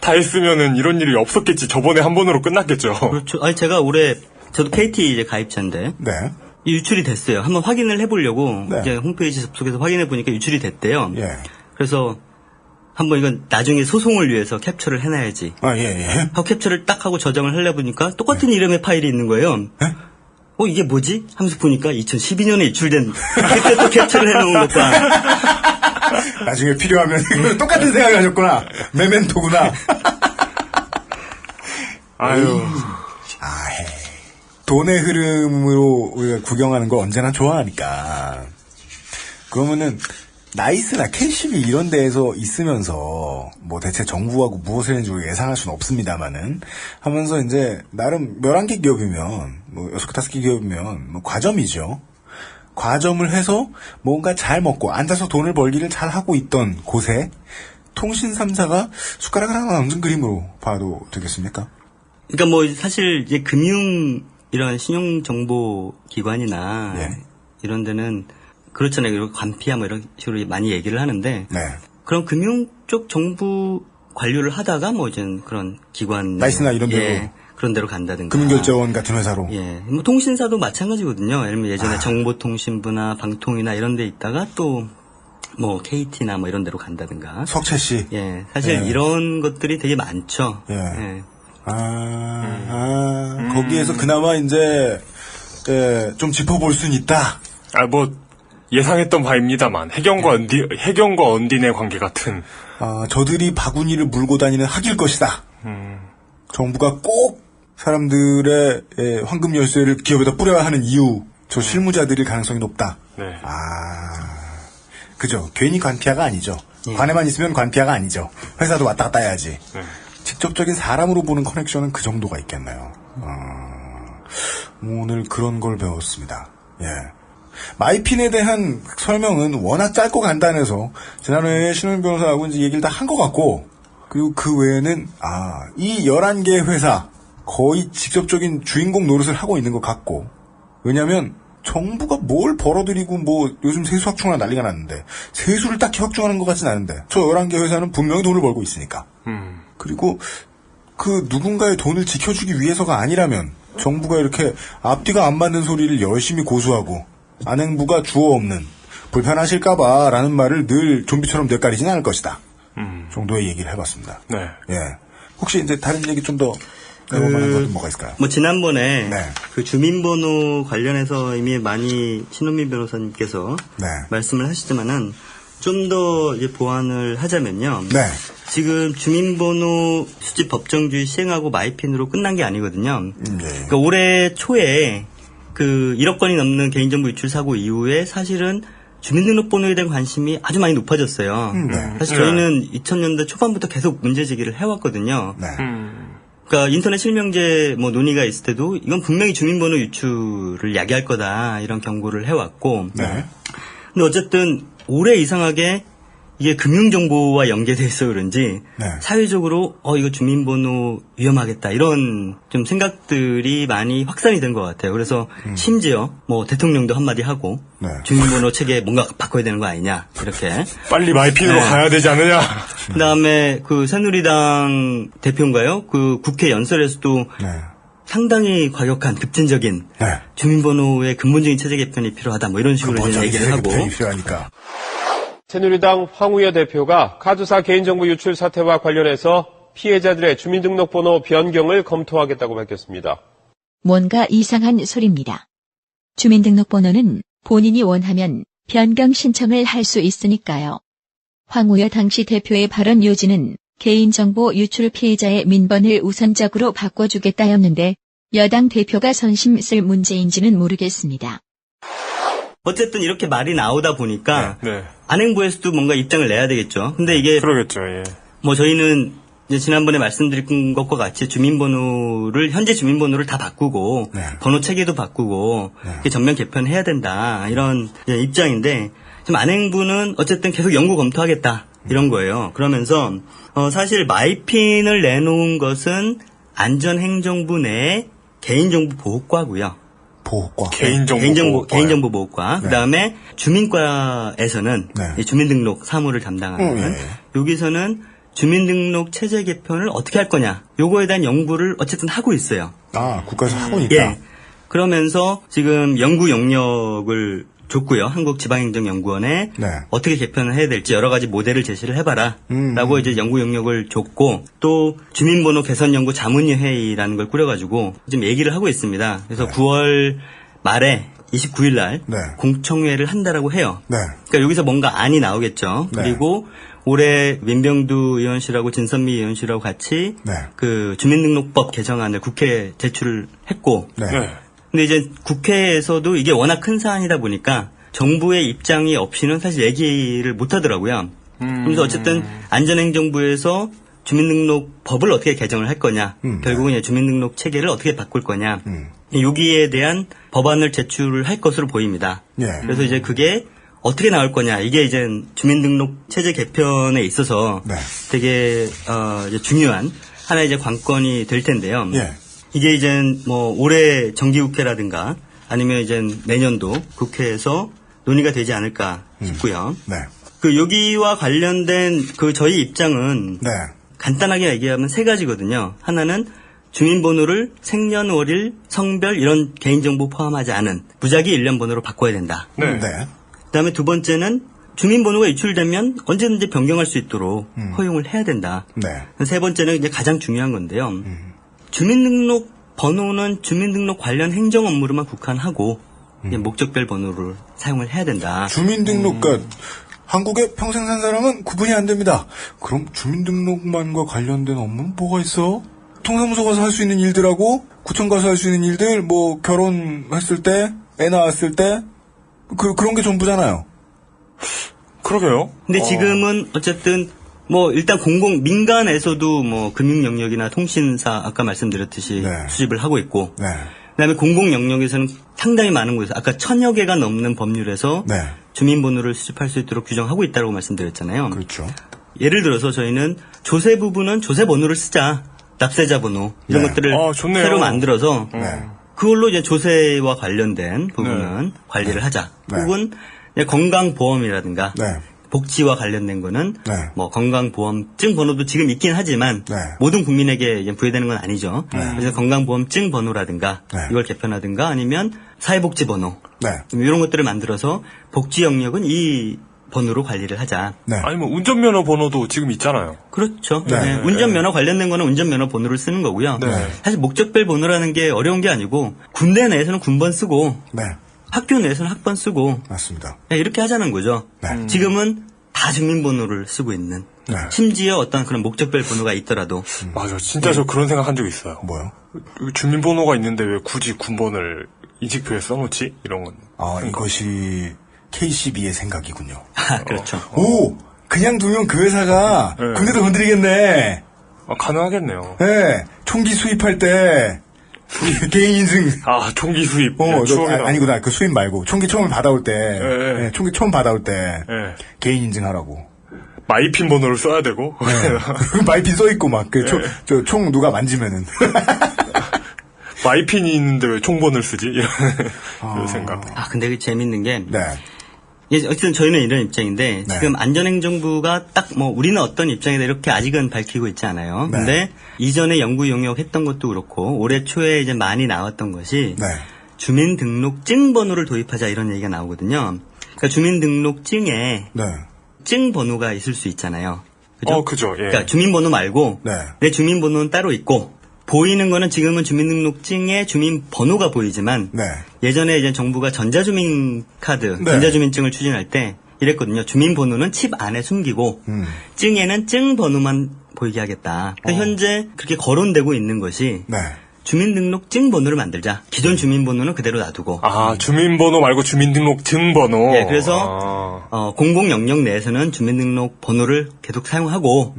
다했으면은 이런 일이 없었겠지. 저번에 한 번으로 끝났겠죠. 그렇죠. 아니 제가 올해 저도 KT 이제 가입자인데 네. 유출이 됐어요. 한번 확인을 해보려고 네. 이제 홈페이지 접속해서 확인해 보니까 유출이 됐대요. 예. 그래서 한번 이건 나중에 소송을 위해서 캡처를 해놔야지. 예. 하고 캡처를 딱 하고 저장을 하려 보니까 똑같은 이름의 파일이 있는 거예요. 네? 이게 뭐지? 하면서 보니까 2012년에 유출된 그때 또 캡처를 해놓은 것과 나중에 필요하면 똑같은 생각을 하셨구나. 메멘토구나. 아유. 돈의 흐름으로 우리가 구경하는 걸 언제나 좋아하니까. 그러면은 나이스나 KCB 이런 데에서 있으면서 뭐 대체 정부하고 무엇을 했는지 예상할 수는 없습니다만은 하면서 이제 나름 11개 기업이면 뭐 6개 5개 기업이면 뭐 과점이죠. 과점을 해서 뭔가 잘 먹고 앉아서 돈을 벌기를 잘 하고 있던 곳에 통신 3사가 숟가락을 하나 얹은 그림으로 봐도 되겠습니까? 그러니까 뭐 사실 이제 금융 이런 신용정보기관이나 예. 이런 데는 그렇잖아요. 그리고 관피아 뭐 이런 식으로 많이 얘기를 하는데 네. 그런 금융 쪽 정부 관료를 하다가 뭐 이제 그런 기관 나이스나 이런 데로. 예, 그런 데로 간다든가 금융결제원 같은 회사로. 예, 뭐 통신사도 마찬가지거든요. 예를 들면 예전에 정보통신부나 방통이나 이런 데 있다가 또 뭐 KT나 뭐 이런 데로 간다든가. 석채 씨. 예, 사실 예. 이런 것들이 되게 많죠. 예. 예. 거기에서 그나마 이제 좀 짚어볼 수는 있다. 뭐 예상했던 바입니다만 해경과 언딘의 관계 같은. 저들이 바구니를 물고 다니는 학일 것이다. 정부가 꼭 사람들의 황금 열쇠를 기업에다 뿌려야 하는 이유, 저 실무자들일 가능성이 높다. 네. 그죠. 괜히 관피아가 아니죠. 예. 관에만 있으면 관피아가 아니죠. 회사도 왔다 갔다 해야지. 네. 직접적인 사람으로 보는 커넥션은 그 정도가 있겠네요. 오늘 그런 걸 배웠습니다. 예. 마이핀에 대한 설명은 워낙 짧고 간단해서 지난해에 신우민 변호사하고 이제 얘기를 다 한 것 같고, 그리고 그 외에는 이 11개 회사 거의 직접적인 주인공 노릇을 하고 있는 것 같고, 왜냐하면 정부가 뭘 벌어들이고 뭐 요즘 세수 확충하나 난리가 났는데 세수를 딱히 확충하는 것 같진 않은데 저 11개 회사는 분명히 돈을 벌고 있으니까. 그리고 그 누군가의 돈을 지켜주기 위해서가 아니라면 정부가 이렇게 앞뒤가 안 맞는 소리를 열심히 고수하고 안행부가 주어 없는 불편하실까봐 라는 말을 늘 좀비처럼 뇌까리진 않을 것이다. 정도의 얘기를 해봤습니다. 네. 예. 혹시 이제 다른 얘기 좀 더 해볼만한 것은 뭐가 있을까요? 뭐 지난번에 네. 그 주민번호 관련해서 이미 많이 신원민 변호사님께서 네. 말씀을 하시지만은 좀 더 이제 보완을 하자면요. 네. 지금 주민번호 수집 법정주의 시행하고 마이핀으로 끝난 게 아니거든요. 네. 그러니까 올해 초에 그 1억 건이 넘는 개인정보 유출 사고 이후에 사실은 주민등록번호에 대한 관심이 아주 많이 높아졌어요. 네. 사실 저희는 2000년대 초반부터 계속 문제 제기를 해왔거든요. 네. 그러니까 인터넷 실명제 뭐 논의가 있을 때도 이건 분명히 주민번호 유출을 야기할 거다 이런 경고를 해왔고. 네. 근데 어쨌든 올해 이상하게 이게 금융정보와 연계돼 있어 그런지 네. 사회적으로 이거 주민번호 위험하겠다 이런 좀 생각들이 많이 확산이 된 것 같아요. 그래서 심지어 뭐 대통령도 한마디 하고 네. 주민번호 체계 뭔가 바꿔야 되는 거 아니냐 이렇게. 빨리 마이핀으로 네. 가야 되지 않느냐. 그다음에 그 새누리당 대표인가요? 그 국회 연설에서도 네. 상당히 과격한 급진적인 네. 주민번호의 근본적인 체제 개편이 필요하다 뭐 이런 식으로 이제 얘기를 하고. 필요하니까. 새누리당 황우여 대표가 카드사 개인정보 유출 사태와 관련해서 피해자들의 주민등록번호 변경을 검토하겠다고 밝혔습니다. 뭔가 이상한 소리입니다. 주민등록번호는 본인이 원하면 변경 신청을 할 수 있으니까요. 황우여 당시 대표의 발언 요지는 개인정보 유출 피해자의 민번을 우선적으로 바꿔주겠다였는데 여당 대표가 선심 쓸 문제인지는 모르겠습니다. 어쨌든 이렇게 말이 나오다 보니까 네. 안행부에서도 뭔가 입장을 내야 되겠죠. 근데 이게 그러겠죠. 예. 뭐 저희는 이제 지난번에 말씀드린 것과 같이 현재 주민번호를 다 바꾸고 네. 번호 체계도 바꾸고 이렇게 전면 개편해야 된다 이런 이제 입장인데 지금 안행부는 어쨌든 계속 연구 검토하겠다 이런 거예요. 그러면서 사실 마이핀을 내놓은 것은 안전행정부 내 개인정보 보호과고요. 보호과. 개인정보 보호과. 네. 그다음에 주민과에서는 네. 이 주민등록 사무를 담당하는 여기서는 주민등록 체제 개편을 어떻게 할 거냐. 요거에 대한 연구를 어쨌든 하고 있어요. 국가에서 하고 있다. 예. 그러면서 지금 연구 용역을 줬고요. 한국지방행정연구원에 네. 어떻게 개편을 해야 될지 여러 가지 모델을 제시를 해봐라. 라고 이제 연구 용역을 줬고 또 주민번호 개선연구 자문위회의라는 걸 꾸려가지고 지금 얘기를 하고 있습니다. 그래서 9월 말에 29일 날 네. 공청회를 한다라고 해요. 네. 그러니까 여기서 뭔가 안이 나오겠죠. 네. 그리고 올해 민병두 의원실하고 진선미 의원실하고 같이 네. 그 주민등록법 개정안을 국회에 제출을 했고 네. 네. 근데 이제 국회에서도 이게 워낙 큰 사안이다 보니까 정부의 입장이 없이는 사실 얘기를 못 하더라고요. 그래서 어쨌든 안전행정부에서 주민등록법을 어떻게 개정을 할 거냐. 결국은 이제 주민등록 체계를 어떻게 바꿀 거냐. 여기에 대한 법안을 제출을 할 것으로 보입니다. 예. 그래서 이제 그게 어떻게 나올 거냐. 이게 이제 주민등록 체제 개편에 있어서 네. 되게 이제 중요한 하나의 이제 관건이 될 텐데요. 예. 이게 이제 뭐 올해 정기국회라든가 아니면 이제 내년도 국회에서 논의가 되지 않을까 싶고요. 네. 그 여기와 관련된 그 저희 입장은 네. 간단하게 얘기하면 세 가지거든요. 하나는 주민번호를 생년월일, 성별 이런 개인정보 포함하지 않은 무작위 일련 번호로 바꿔야 된다. 네. 네. 그다음에 두 번째는 주민번호가 유출되면 언제든지 변경할 수 있도록 허용을 해야 된다. 네. 세 번째는 이제 가장 중요한 건데요. 주민등록 번호는 주민등록 관련 행정 업무로만 국한하고 이제 목적별 번호를 사용을 해야 된다. 주민등록, 그러니까 한국에 평생 산 사람은 구분이 안 됩니다. 그럼 주민등록만과 관련된 업무는 뭐가 있어? 통사무소 가서 할 수 있는 일들하고 구청 가서 할 수 있는 일들, 뭐 결혼했을 때, 애 낳았을 때, 그런 게 전부잖아요. 그러게요. 근데 지금은 어쨌든 뭐 일단 민간에서도 뭐 금융 영역이나 통신사 아까 말씀드렸듯이 네. 수집을 하고 있고 네. 그다음에 공공 영역에서는 상당히 많은 곳에서 아까 1000여 개가 넘는 법률에서 네. 주민번호를 수집할 수 있도록 규정하고 있다고 말씀드렸잖아요. 그렇죠. 예를 들어서 저희는 조세 부분은 조세 번호를 쓰자. 납세자 번호 이런 네. 것들을 좋네요. 새로 만들어서 네. 그걸로 이제 조세와 관련된 부분은 관리를 하자. 네. 혹은 이제 건강보험이라든가 네. 복지와 관련된 거는 네. 뭐 건강보험증 번호도 지금 있긴 하지만 네. 모든 국민에게 이제 부여되는 건 아니죠. 그래서 건강보험증 번호라든가 네. 이걸 개편하든가 아니면 사회복지 번호 네. 이런 것들을 만들어서 복지 영역은 이 번호로 관리를 하자. 네. 아니면 운전면허 번호도 지금 있잖아요. 그렇죠. 네. 네. 운전면허 관련된 거는 운전면허 번호를 쓰는 거고요. 네. 사실 목적별 번호라는 게 어려운 게 아니고 군대 내에서는 군번 쓰고 네. 학교 내에서는 학번 쓰고 맞습니다. 이렇게 하자는 거죠. 네. 지금은 다 주민번호를 쓰고 있는 네. 심지어 어떤 그런 목적별 번호가 있더라도 맞아. 진짜 저 그런 생각 한 적 있어요. 뭐요? 주민번호가 있는데 왜 굳이 군번을 인식표에 써놓지? 이런 건. 이것이 KCB의 생각이군요. 그렇죠. 오! 그냥 두면 그 회사가 네. 군대도 건드리겠네. 가능하겠네요. 네. 총기 수입할 때 개인 인증. 총기 수입. 아니구나. 그 수입 말고 총기 처음 받아올 때. 네. 네, 총기 처음 받아올 때 네. 개인 인증하라고. 마이핀 번호를 써야 되고. 네. 마이핀 써있고 막 총 누가 만지면은. 마이핀이 있는데 왜 총번을 쓰지? 이런 생각. 근데 그 재밌는 게 네. 어쨌든 저희는 이런 입장인데 네. 지금 안전행정부가 딱 뭐 우리는 어떤 입장이다 이렇게 아직은 밝히고 있지 않아요. 네. 근데 이전에 연구 용역 했던 것도 그렇고 올해 초에 이제 많이 나왔던 것이 네. 주민등록증 번호를 도입하자 이런 얘기가 나오거든요. 그러니까 주민등록증에 네. 증 번호가 있을 수 있잖아요. 그죠? 그죠. 예. 그러니까 주민번호 말고 네. 내 주민번호는 따로 있고 보이는 거는 지금은 주민등록증에 주민번호가 보이지만 네. 예전에 이제 정부가 전자주민카드, 네. 전자주민증을 추진할 때 이랬거든요. 주민번호는 칩 안에 숨기고 증에는 증 번호만 보이게 하겠다. 그러니까 현재 그렇게 거론되고 있는 것이 네. 주민등록증 번호를 만들자. 기존 주민번호는 그대로 놔두고. 주민번호 말고 주민등록증 번호. 네, 그래서 공공 영역 내에서는 주민등록 번호를 계속 사용하고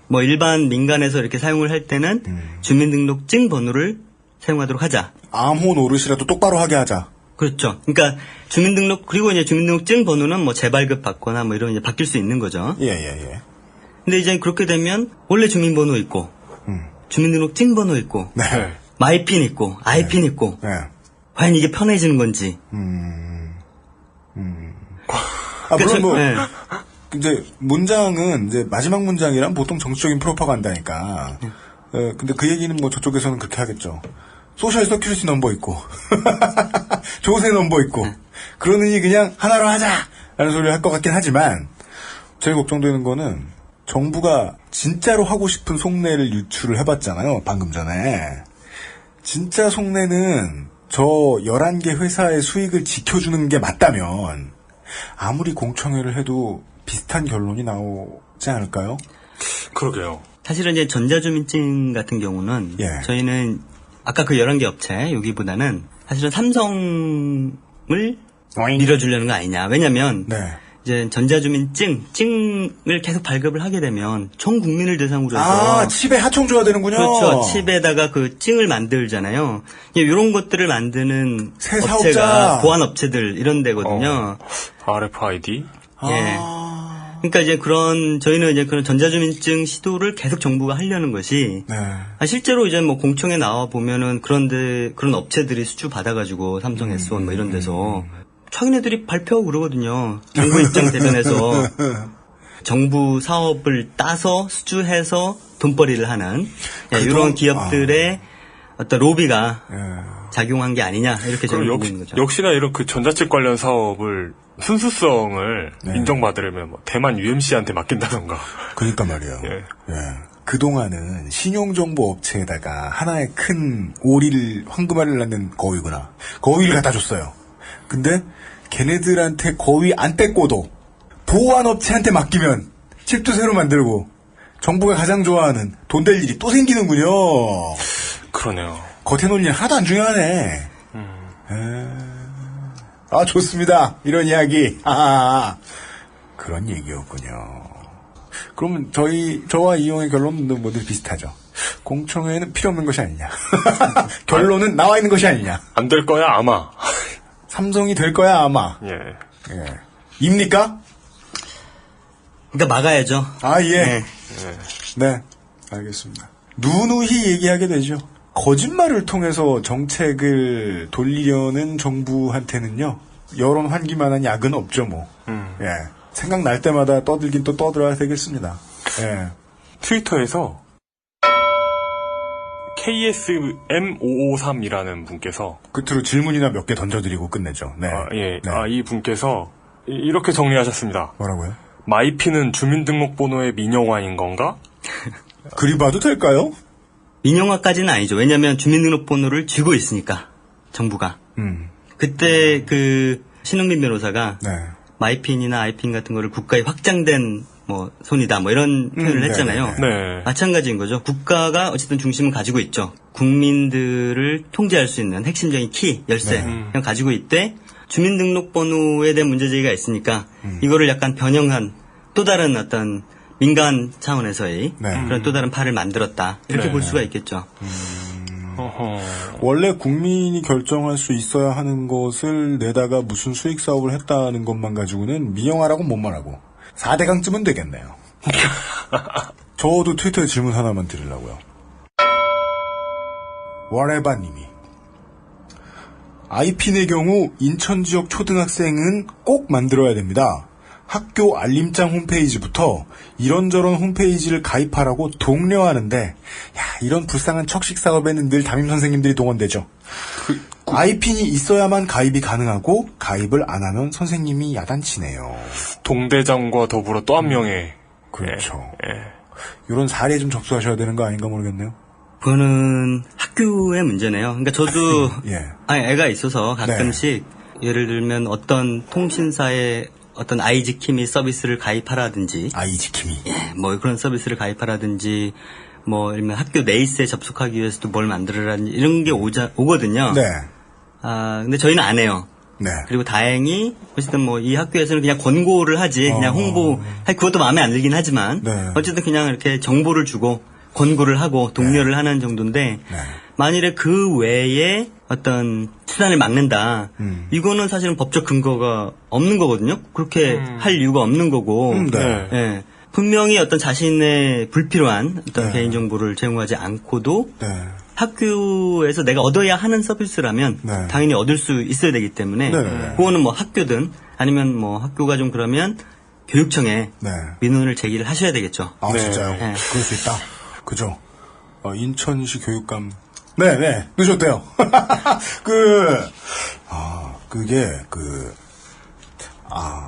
뭐 일반 민간에서 이렇게 사용을 할 때는 주민등록증 번호를 사용하도록 하자. 암호 노릇이라도 똑바로 하게 하자. 그렇죠. 그러니까 그리고 이제 주민등록증 번호는 뭐 재발급 받거나 뭐 이런 이제 바뀔 수 있는 거죠. 예. 근데 이제 그렇게 되면 원래 주민번호 있고 주민등록증 번호 있고 네. 마이핀 있고 아이핀 있고 네. 과연 이게 편해지는 건지. 물론 뭐 네. 이제 문장은 이제 마지막 문장이란 보통 정치적인 프로파간다니까. 근데 그 얘기는 뭐 저쪽에서는 그렇게 하겠죠. 소셜 서큐리티 넘버 있고 조세 넘버 있고 그러느니 그냥 하나로 하자라는 소리를 할 것 같긴 하지만 제일 걱정되는 거는 정부가 진짜로 하고 싶은 속내를 유출을 해봤잖아요. 방금 전에. 진짜 속내는 저 11개 회사의 수익을 지켜주는 게 맞다면 아무리 공청회를 해도 비슷한 결론이 나오지 않을까요? 그러게요. 사실은 이제 전자주민증 같은 경우는 예. 저희는 아까 그 11개 업체 여기보다는 사실은 삼성을 밀어주려는 거 아니냐. 왜냐면 네. 이제 전자주민증을 계속 발급을 하게 되면 전 국민을 대상으로 해서 칩에 하청 줘야 되는군요. 그렇죠. 칩에다가 그 증을 만들잖아요. 이런 것들을 만드는 새 업체가 사업자. 보안 업체들 이런 데거든요. RFID? 예. 그러니까 이제 저희는 이제 그런 전자주민증 시도를 계속 정부가 하려는 것이 네. 실제로 이제 뭐 공청에 나와 보면은 그런 업체들이 수주 받아가지고 삼성, S1 뭐 이런 데서 자기네들이 발표하고 그러거든요. 정부 입장 대변에서 정부 사업을 따서 수주해서 돈벌이를 하는 이런 기업들의 어떤 로비가 작용한 게 아니냐 이렇게 저는 보고 있는 거죠. 역시나 이런 그 전자책 관련 사업을 순수성을 인정받으려면 뭐 대만 UMC한테 맡긴다던가. 그러니까 말이에요. 예. 그동안은 신용정보 업체에다가 하나의 큰 황금알을 낳는 거위구나. 거위를 갖다 줬어요. 근데 걔네들한테 거위 안 뺏고도 보안업체한테 맡기면 칩도 새로 만들고 정부가 가장 좋아하는 돈 될 일이 또 생기는군요. 그러네요. 겉에 논리 하나도 안 중요하네. 좋습니다. 이런 이야기. 그런 얘기였군요. 그러면 저와 이용의 결론은 모두 비슷하죠. 공청회는 필요 없는 것이 아니냐. 결론은 나와 있는 것이 아니냐. 안 될 거야, 아마. 삼성이 될 거야, 아마. 예. 입니까? 그러니까 막아야죠. 아, 예. 네. 네. 알겠습니다. 누누이 얘기하게 되죠. 거짓말을 통해서 정책을 돌리려는 정부한테는요, 여론 환기만한 약은 없죠, 뭐. 예. 생각날 때마다 떠들긴 또 떠들어야 되겠습니다. 예. 트위터에서 KSM553이라는 분께서 끝으로 질문이나 몇 개 던져드리고 끝내죠. 네. 예. 네. 이 분께서 이렇게 정리하셨습니다. 뭐라고요? 마이피는 주민등록번호의 민영화인 건가? 그리 봐도 될까요? 민영화까지는 아니죠. 왜냐하면 주민등록번호를 쥐고 있으니까 정부가. 그때 그 신흥민 변호사가 네. 마이핀이나 아이핀 같은 거를 국가의 확장된 뭐 손이다 뭐 이런 표현을 했잖아요. 네. 마찬가지인 거죠. 국가가 어쨌든 중심을 가지고 있죠. 국민들을 통제할 수 있는 핵심적인 키, 열쇠 그냥 가지고 있대. 주민등록번호에 대한 문제제기가 있으니까 이거를 약간 변형한 또 다른 어떤 민간 차원에서의 그런 또 다른 팔을 만들었다. 이렇게 볼 수가 있겠죠. 원래 국민이 결정할 수 있어야 하는 것을 내다가 무슨 수익 사업을 했다는 것만 가지고는 민영화라고 못 말하고 4대강쯤은 되겠네요. 저도 트위터에 질문 하나만 드리려고요. 와레바님이 아이핀의 경우 인천 지역 초등학생은 꼭 만들어야 됩니다. 학교 알림장 홈페이지부터 이런저런 홈페이지를 가입하라고 독려하는데 이런 불쌍한 척식 사업에는 늘 담임 선생님들이 동원되죠. 아이핀이 있어야만 가입이 가능하고 가입을 안 하면 선생님이 야단치네요. 동대장과 더불어 또 한 명의 그렇죠. 이런 사례 좀 접수하셔야 되는 거 아닌가 모르겠네요. 그거는 학교의 문제네요. 그러니까 저도 애가 있어서 가끔씩 예를 들면 어떤 통신사의 어떤 아이지킴이 서비스를 가입하라든지 아이지킴이 뭐 그런 서비스를 가입하라든지 뭐 아니면 학교 네이스에 접속하기 위해서도 뭘 만들어라든지 이런 게 오거든요. 네. 근데 저희는 안 해요. 네. 그리고 다행히 어쨌든 뭐 이 학교에서는 그냥 권고를 하지 그냥 홍보 그것도 마음에 안 들긴 하지만 어쨌든 그냥 이렇게 정보를 주고 권고를 하고 독려를 하는 정도인데 만일에 그 외에 어떤 수단을 막는다. 이거는 사실은 법적 근거가 없는 거거든요. 그렇게 할 이유가 없는 거고. 예. 분명히 어떤 자신의 불필요한 어떤 개인정보를 제공하지 않고도 학교에서 내가 얻어야 하는 서비스라면 당연히 얻을 수 있어야 되기 때문에 그거는 뭐 학교든 아니면 뭐 학교가 좀 그러면 교육청에 민원을 제기를 하셔야 되겠죠. 아, 진짜요? 그럴 수 있다. 그죠. 인천시 교육감. 네네. 늦었대요.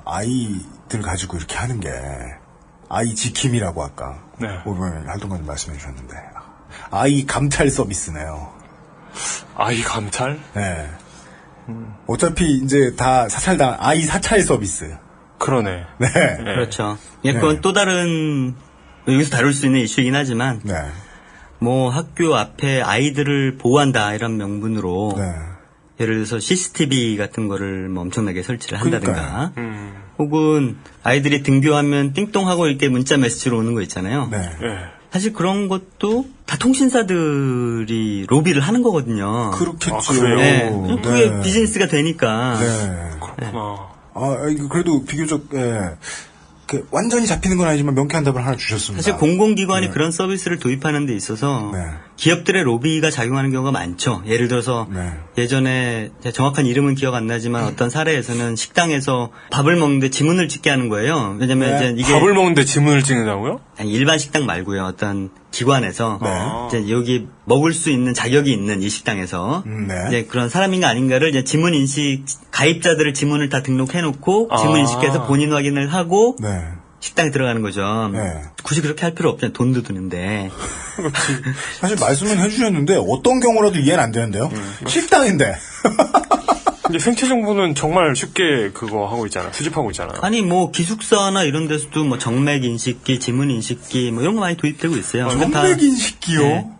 아이들 가지고 이렇게 하는 게, 아이 지킴이라고 아까, 오늘 활동가님 말씀해 주셨는데, 아이 감찰 서비스네요. 아이 감찰? 네. 어차피 이제 다 아이 사찰 서비스. 그러네. 네. 그렇죠. 그건 또 다른, 여기서 다룰 수 있는 이슈이긴 하지만, 뭐 학교 앞에 아이들을 보호한다 이런 명분으로 예를 들어서 CCTV 같은 거를 뭐 엄청나게 설치를 한다든가 혹은 아이들이 등교하면 띵동하고 이렇게 문자 메시지로 오는 거 있잖아요. 사실 그런 것도 다 통신사들이 로비를 하는 거거든요. 그렇겠죠. 그게 비즈니스가 되니까. 그렇구나. 그래도 비교적 완전히 잡히는 건 아니지만 명쾌한 답을 하나 주셨습니다. 사실 공공기관이 그런 서비스를 도입하는 데 있어서 기업들의 로비가 작용하는 경우가 많죠. 예를 들어서 예전에 정확한 이름은 기억 안 나지만 어떤 사례에서는 식당에서 밥을 먹는데 지문을 찍게 하는 거예요. 왜냐면 이제 이게 밥을 먹는데 지문을 찍는다고요? 아니, 일반 식당 말고요. 어떤 기관에서 이제 여기 먹을 수 있는 자격이 있는 이 식당에서 이제 그런 사람인가 아닌가를 이제 지문 인식 가입자들을 지문을 다 등록해놓고 지문 인식해서 본인 확인을 하고 식당에 들어가는 거죠. 굳이 그렇게 할 필요 없잖아요. 돈도 드는데. 사실 말씀은 해주셨는데 어떤 경우라도 이해는 안 되는데요. 식당인데. 근데 생체 정보는 정말 쉽게 그거 하고 있잖아. 수집하고 있잖아. 아니 뭐 기숙사나 이런 데서도 뭐 정맥 인식기, 지문 인식기 뭐 이런 거 많이 도입되고 있어요. 정맥 인식기요?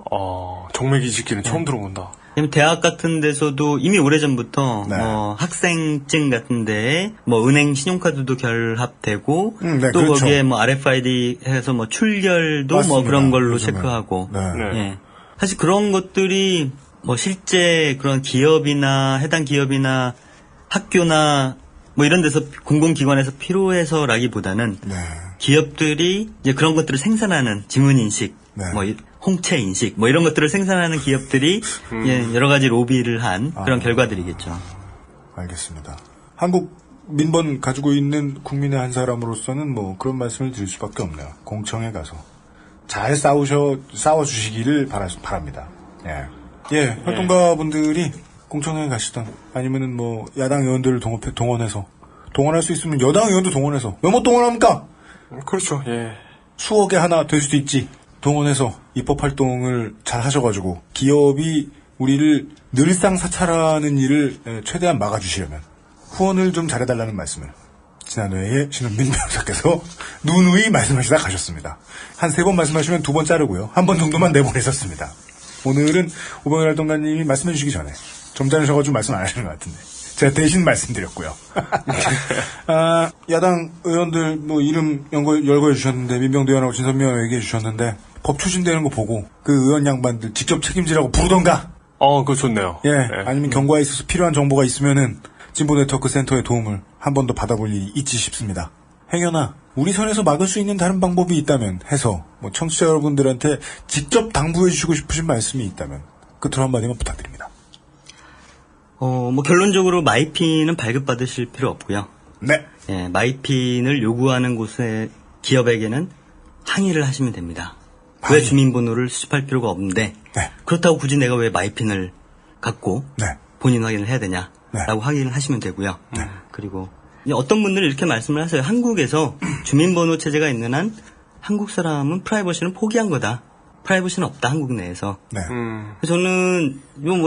정맥 인식기는 처음 들어본다. 대학 같은 데서도 이미 오래전부터 네. 학생증 같은 데에 은행 신용카드도 결합되고 네, 또 그렇죠. 거기에 RFID 해서 출결도 맞습니다. 그런 걸로 요즘에. 체크하고 네. 예. 사실 그런 것들이 실제 그런 기업이나 해당 기업이나 학교나 이런 데서 공공기관에서 필요해서라기보다는 네. 기업들이 이제 그런 것들을 생산하는 지문인식, 네. 홍채인식, 이런 것들을 생산하는 기업들이 여러 가지 로비를 한 그런 결과들이겠죠. 알겠습니다. 한국 민번 가지고 있는 국민의 한 사람으로서는 그런 말씀을 드릴 수밖에 없네요. 공청회 가서 잘 싸워주시기를 바랍니다. 예, 활동가분들이 공청회 가시던 아니면은 야당 의원들을 동원해서 동원할 수 있으면 여당 의원도 동원해서 왜 못 동원합니까? 그렇죠. 예. 수억에 하나 될 수도 있지. 동원해서 입법 활동을 잘 하셔가지고 기업이 우리를 늘상 사찰하는 일을 최대한 막아주시려면 후원을 좀 잘해달라는 말씀을 지난해에 신은민 변호사께서 누누이 말씀하시다 가셨습니다. 한 3번 말씀하시면 2번 자르고요. 1번 정도만 내보내셨습니다. 오늘은 오병일 활동가님이 말씀해 주시기 전에 점잖으셔가지고 말씀 안 하시는 것 같은데 제가 대신 말씀드렸고요. 야당 의원들 이름 열거해 주셨는데 민병대 의원하고 진선미 의원 얘기해 주셨는데 법 추진되는 거 보고 그 의원 양반들 직접 책임지라고 부르던가. 그거 좋네요. 예. 네. 아니면 경과에 있어서 필요한 정보가 있으면은 진보 네트워크 센터의 도움을 한 번 더 받아볼 일이 있지 싶습니다. 행여나 우리 선에서 막을 수 있는 다른 방법이 있다면 해서 청취자 여러분들한테 직접 당부해 주시고 싶으신 말씀이 있다면 끝으로 한마디만 부탁드립니다. 결론적으로 마이핀은 발급받으실 필요 없고요. 네. 예, 마이핀을 요구하는 곳의 기업에게는 항의를 하시면 됩니다. 왜 주민번호를 수집할 필요가 없는데 네. 그렇다고 굳이 내가 왜 마이핀을 갖고 네. 본인 확인을 해야 되냐라고 확인을 하시면 되고요. 그리고 어떤 분들은 이렇게 말씀을 하세요. 한국에서 주민번호 체제가 있는 한 한국 사람은 프라이버시는 포기한 거다. 프라이버시는 없다, 한국 내에서. 네. 저는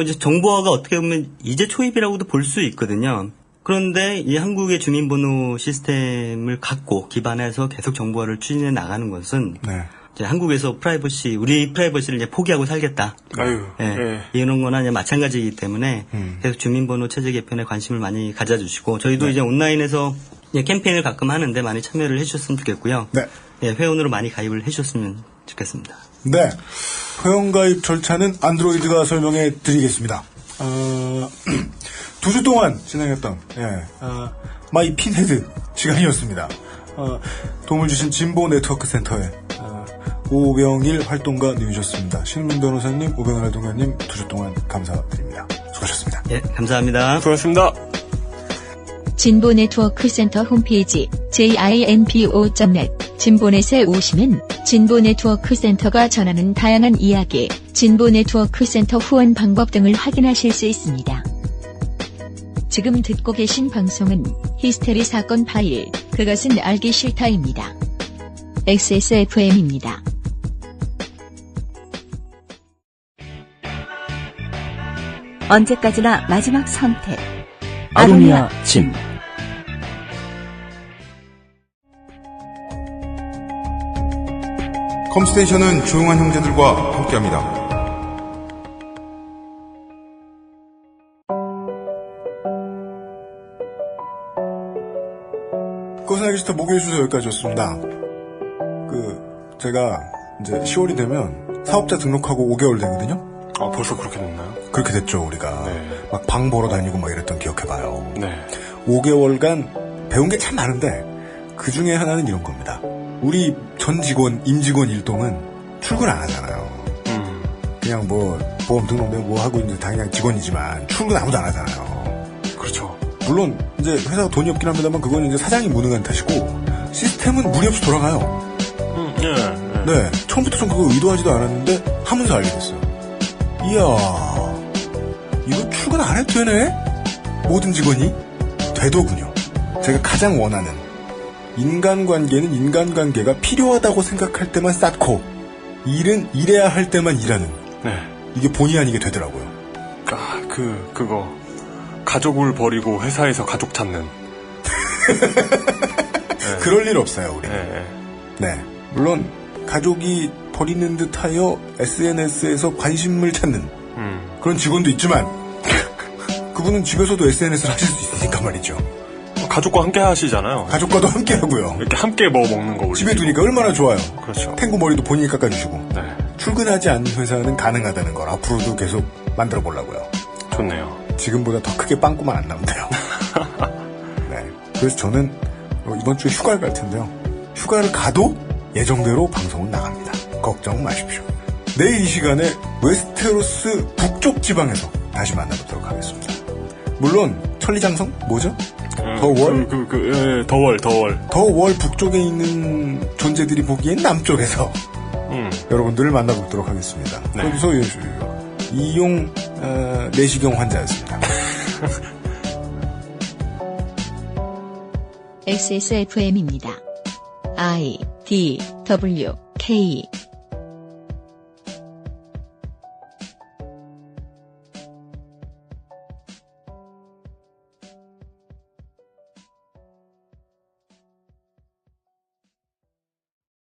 이제 정보화가 어떻게 보면 이제 초입이라고도 볼 수 있거든요. 그런데 이 한국의 주민번호 시스템을 갖고 기반해서 계속 정보화를 추진해 나가는 것은 이제 한국에서 우리 프라이버시를 이제 포기하고 살겠다. 이런 거나 이제 마찬가지이기 때문에 계속 주민번호 체제 개편에 관심을 많이 가져주시고 저희도 이제 온라인에서 이제 캠페인을 가끔 하는데 많이 참여를 해주셨으면 좋겠고요. 회원으로 많이 가입을 해주셨으면 좋겠습니다. 네. 회원가입 절차는 안드로이드가 설명해 드리겠습니다. 2주 동안 진행했던, 마이 핀헤드 시간이었습니다. 도움을 주신 진보 네트워크 센터에, 오병일 활동가 님이셨습니다. 신민 변호사님, 오병일 활동가님 2주 동안 감사드립니다. 수고하셨습니다. 예, 감사합니다. 수고하셨습니다. 진보 네트워크 센터 홈페이지 jinpo.net 진보넷에 오시면 진보 네트워크 센터가 전하는 다양한 이야기, 진보 네트워크 센터 후원 방법 등을 확인하실 수 있습니다. 지금 듣고 계신 방송은 히스테리 사건 파일, 그것은 알기 싫다입니다. XSFM입니다. 언제까지나 마지막 선택. 아로니아 진. 컴스테이션은 조용한 형제들과 함께합니다. 그것은 알기 싫다 목요일 순서 여기까지였습니다. 제가 이제 10월이 되면 사업자 등록하고 5개월 되거든요. 벌써 그렇게 됐나요? 그렇게 됐죠, 우리가. 막 방 보러 다니고 막 이랬던 기억해봐요. 네. 5개월간 배운 게 참 많은데 그 중에 하나는 이런 겁니다. 우리 전 직원, 임직원 일동은 출근 안 하잖아요. 그냥 보험 등록되고 하고 이제 당연히 직원이지만 출근 아무도 안 하잖아요. 그렇죠. 물론 이제 회사가 돈이 없긴 합니다만 그건 이제 사장이 무능한 탓이고 시스템은 무리 없이 돌아가요. 네, 처음부터 좀 그거 의도하지도 않았는데 하면서 알게 됐어요. 이야, 이거 출근 안 해도 되네? 모든 직원이 되더군요. 제가 가장 원하는 인간관계는 인간관계가 필요하다고 생각할 때만 쌓고 일은 일해야 할 때만 일하는 이게 본의 아니게 되더라고요. 그거 가족을 버리고 회사에서 가족 찾는 그럴 일 없어요, 우리. 네. 물론 가족이 버리는 듯하여 SNS에서 관심을 찾는 그런 직원도 있지만 그분은 집에서도 SNS를 하실 수 있으니까 말이죠. 가족과 함께 하시잖아요. 가족과도 함께 하고요. 이렇게 함께 뭐 먹는 거 올리고. 집에 두니까 얼마나 좋아요. 그렇죠. 탱고 머리도 본인이 깎아주시고. 네. 출근하지 않는 회사는 가능하다는 걸 앞으로도 계속 만들어 보려고요. 좋네요. 지금보다 더 크게 빵꾸만 안 나면 돼요. 네. 그래서 저는 이번 주에 휴가를 갈 텐데요. 휴가를 가도 예정대로 방송은 나갑니다. 걱정 마십시오. 내일 이 시간에 웨스테로스 북쪽 지방에서 다시 만나보도록 하겠습니다. 물론 천리장성 뭐죠? 더월? 더월 북쪽에 있는 존재들이 보기엔 남쪽에서 여러분들을 만나보도록 하겠습니다. 네. 거기서 이용 내시경 환자였습니다. XSFM입니다. I, D, W, K